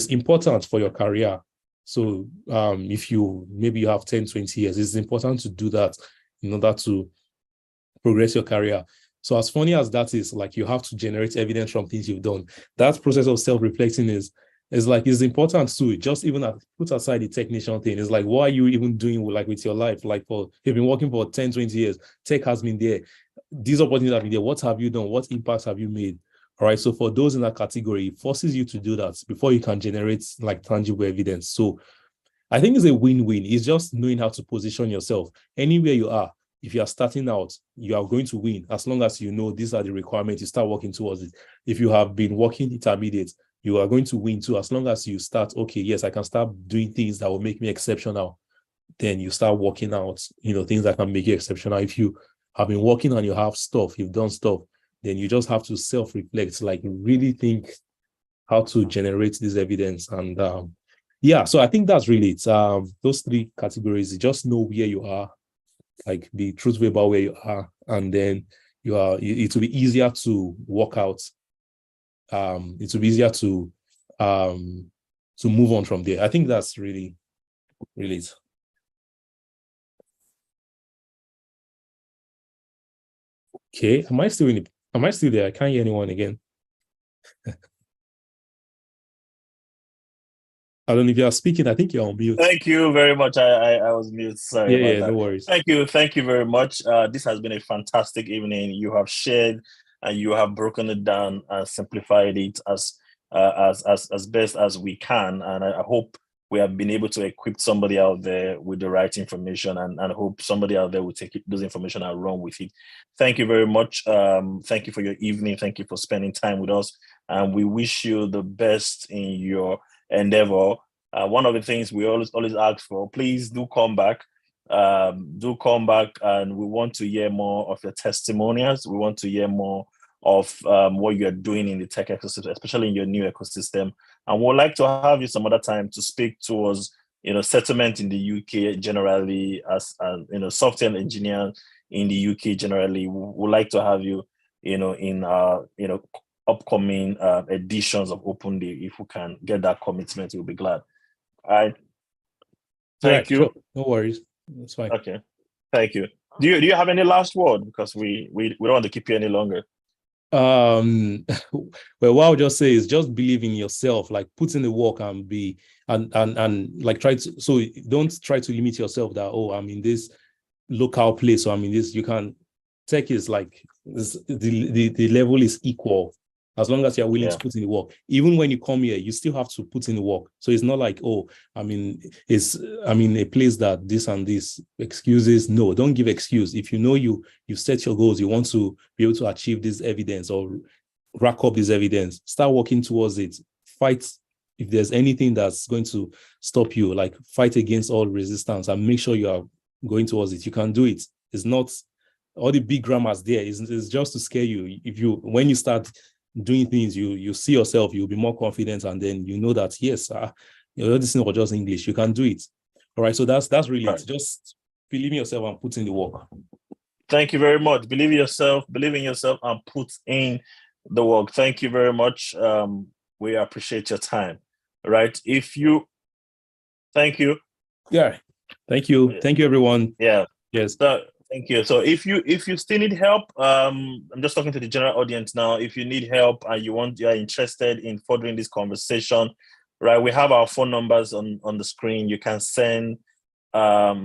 B: important for your career. So if maybe you have 10, 20 years, it's important to do that in order to progress your career. So as funny as that is, like you have to generate evidence from things you've done. That process of self-reflecting is important too. Just even put aside the technician thing. It's like, what are you even doing with your life? Like you've been working for 10, 20 years, tech has been there. These opportunities have been there. What have you done? What impacts have you made? All right. So for those in that category, it forces you to do that before you can generate like tangible evidence. So I think it's a win-win. It's just knowing how to position yourself anywhere you are. If you are starting out, you are going to win as long as you know these are the requirements. You start working towards it. If you have been working intermediate, you are going to win too. As long as you start, okay, yes, I can start doing things that will make me exceptional. Then you start working out, things that can make you exceptional. If you have been working and you have stuff, you've done stuff, then you just have to self-reflect, like really think how to generate this evidence. And yeah, so I think that's really it. Those three categories, you just know where you are, like be truthful about where you are, and then it will be easier to work out. It will be easier to move on from there. I think that's really it. Okay, am I still there? I can't hear anyone again. I don't know if you are speaking. I think you're on mute.
A: Thank you very much. I was mute. Sorry about that.
B: No worries.
A: Thank you very much. This has been a fantastic evening. You have shared and you have broken it down and simplified it as best as we can. And I hope we have been able to equip somebody out there with the right information, and hope somebody out there will take those information and run with it. Thank you very much. Thank you for your evening. Thank you for spending time with us. And we wish you the best in your endeavor. One of the things we always ask for, please do come back. Do come back, and we want to hear more of your testimonials. We want to hear more of what you're doing in the tech ecosystem, especially in your new ecosystem. And we'd like to have you some other time to speak towards, settlement in the UK generally, as software engineer in the UK generally. We'd like to have you, in upcoming editions of Open Day. If we can get that commitment, we'll be glad. All right. Thank you.
B: Sure. No worries. That's fine.
A: Okay. Thank you. Do you have any last word? Because we don't want to keep you any longer.
B: Well, what I'll just say is just believe in yourself, like put in the work and be and like so don't try to limit yourself that, oh, I'm in this local place, so I'm in this. You can tech is like the level is equal as long as you're willing to put in the work. Even when you come here, you still have to put in the work. So it's not like, oh, a place that this and this excuses. No, don't give excuse. If you know you set your goals, you want to be able to achieve this evidence or rack up this evidence, start working towards it. Fight if there's anything that's going to stop you, like fight against all resistance and make sure you are going towards it. You can do it. It's not all the big grammars there. It's just to scare you. When you start doing things, you see yourself, you'll be more confident, and then you know that yes, this is not just English, you can do it. All right, so that's really it. Just believe in yourself and put in the work.
A: Thank you very much. Believe in yourself and put in the work. Thank you very much. We appreciate your time. All right, thank you.
B: Yeah, thank you everyone.
A: Yeah,
B: yes.
A: So thank you. So if you still need help, I'm just talking to the general audience now. If you need help and you are interested in furthering this conversation, right? We have our phone numbers on the screen. You can send a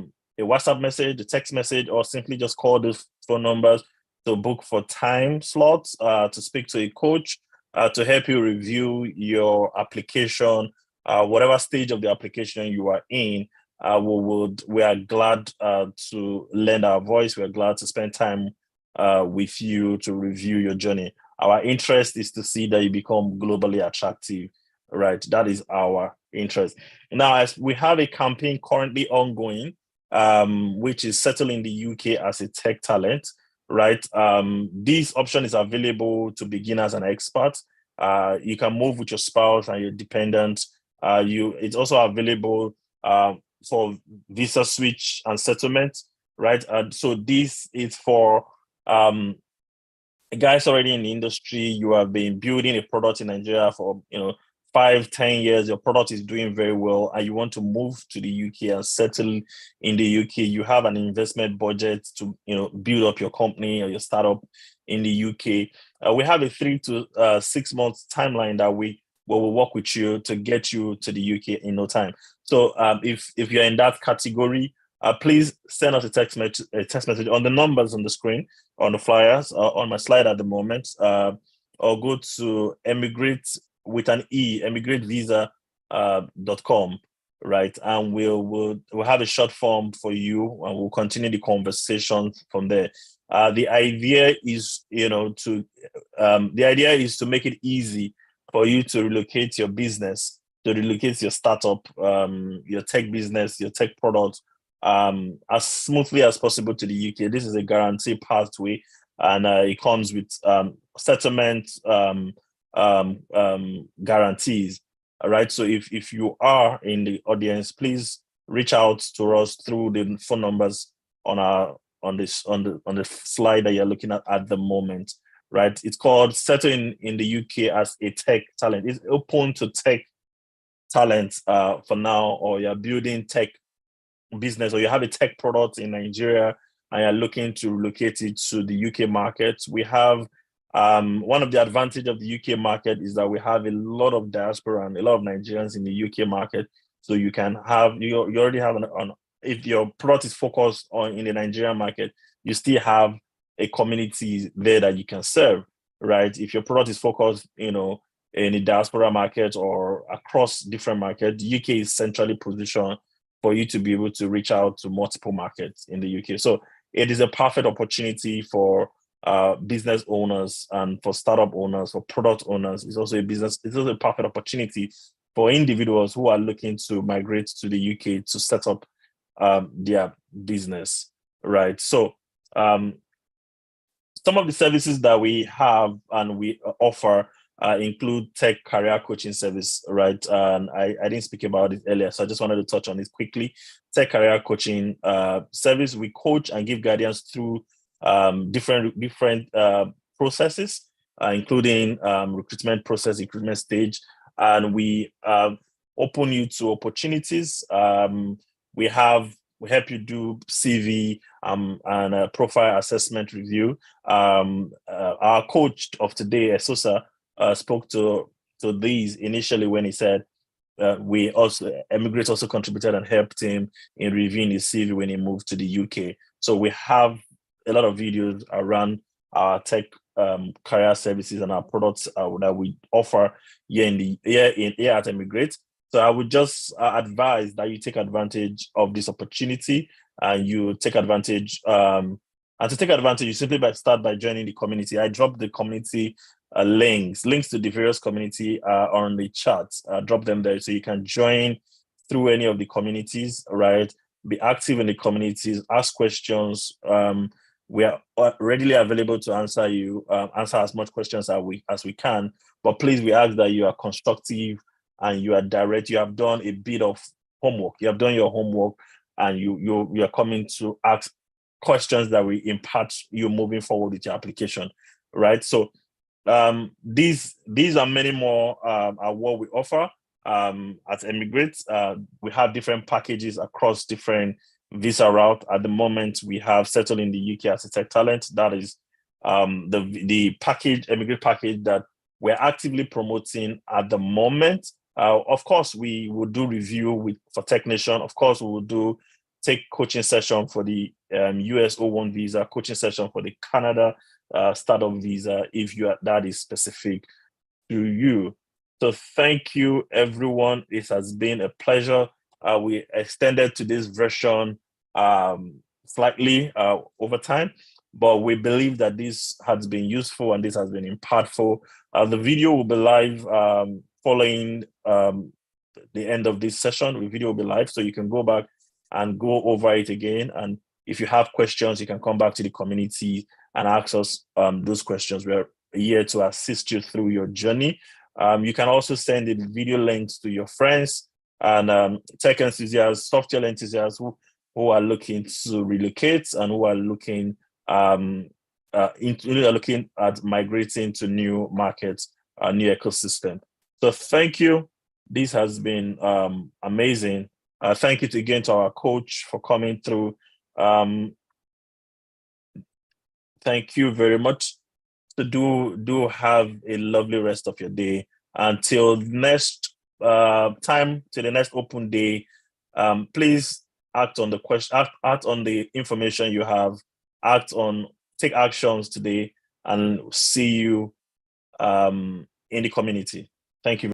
A: WhatsApp message, a text message, or simply just call those phone numbers to book for time slots to speak to a coach to help you review your application, whatever stage of the application you are in. We are glad to lend our voice. We're glad to spend time with you to review your journey. Our interest is to see that you become globally attractive, right? That is our interest. Now, as we have a campaign currently ongoing, which is settled in the UK as a tech talent, right? This option is available to beginners and experts. You can move with your spouse and your dependent. It's also available for visa switch and settlement, right? So this is for guys already in the industry. You have been building a product in Nigeria for 5-10 years. Your product is doing very well, and you want to move to the UK and settle in the UK. You have an investment budget to build up your company or your startup in the UK. We have a 3 to 6 months timeline that we will work with you to get you to the UK in no time. So if you're in that category, please send us a text message on the numbers on the screen, on the flyers, on my slide at the moment, or go to eMigr8 with an E, eMigr8visa.com, right? And we'll have a short form for you, and we'll continue the conversation from there. The idea is, the idea is to make it easy for you to relocate your business, to relocate your startup, your tech business, your tech product, as smoothly as possible to the UK. This is a guaranteed pathway, and it comes with settlement guarantees. All right. So if you are in the audience, please reach out to us through the phone numbers on the slide that you're looking at the moment. Right. It's called Settle in the UK as a Tech Talent. It's open to tech talent for now, or you're building tech business, or you have a tech product in Nigeria and you're looking to relocate it to the UK market. We have one of the advantage of the UK market is that we have a lot of diaspora and a lot of Nigerians in the UK market. So you can have, you already have if your product is focused on in the Nigerian market, you still have a community there that you can serve, right? If your product is focused, in the diaspora market or across different markets, UK is centrally positioned for you to be able to reach out to multiple markets in the UK. So it is a perfect opportunity for business owners and for startup owners, for product owners. It's also a perfect opportunity for individuals who are looking to migrate to the UK to set up their business, right? So some of the services that we have and we offer include tech career coaching service, right? And I didn't speak about it earlier, so I just wanted to touch on it quickly. Tech career coaching service, we coach and give guidance through different processes, including recruitment process, recruitment stage, and we open you to opportunities. We help you do CV and profile assessment review. Our coach of today, Esosa, spoke to these initially when he said eMigr8 also contributed and helped him in reviewing his CV when he moved to the UK. So we have a lot of videos around our tech career services and our products that we offer here at eMigr8. So I would just advise that you take advantage of this opportunity, and you take advantage. And to take advantage, you simply start by joining the community. I dropped the community links to the various community on the chat. Drop them there so you can join through any of the communities, right? Be active in the communities, ask questions. We are readily available to answer as much questions as we can. But please, we ask that you are constructive and you are direct. You have done a bit of homework. You have done your homework, and you are coming to ask questions that will impact you moving forward with your application, right? So these are many more are what we offer at eMigr8. We have different packages across different visa route. At the moment, we have Settle in the UK as a Tech Talent. That is the package, eMigr8 package that we're actively promoting at the moment. Of course, we will do review for Tech Nation. Of course, we will do take coaching session for the US O1 visa, coaching session for the Canada startup visa, if that is specific to you. So thank you, everyone. It has been a pleasure. We extended to this version slightly over time, but we believe that this has been useful and this has been impactful. The video will be live following the end of this session. The video will be live, so you can go back and go over it again. And if you have questions, you can come back to the community and ask us those questions. We're here to assist you through your journey. You can also send the video links to your friends and tech enthusiasts, software enthusiasts who are looking to relocate and who are looking at migrating to new markets, new ecosystem. So thank you. This has been amazing. Thank you again to our coach for coming through. Thank you very much. So do have a lovely rest of your day. Until next time, to the next open day, please act on the question, act on the information you have, take actions today, and see you in the community. Thank you.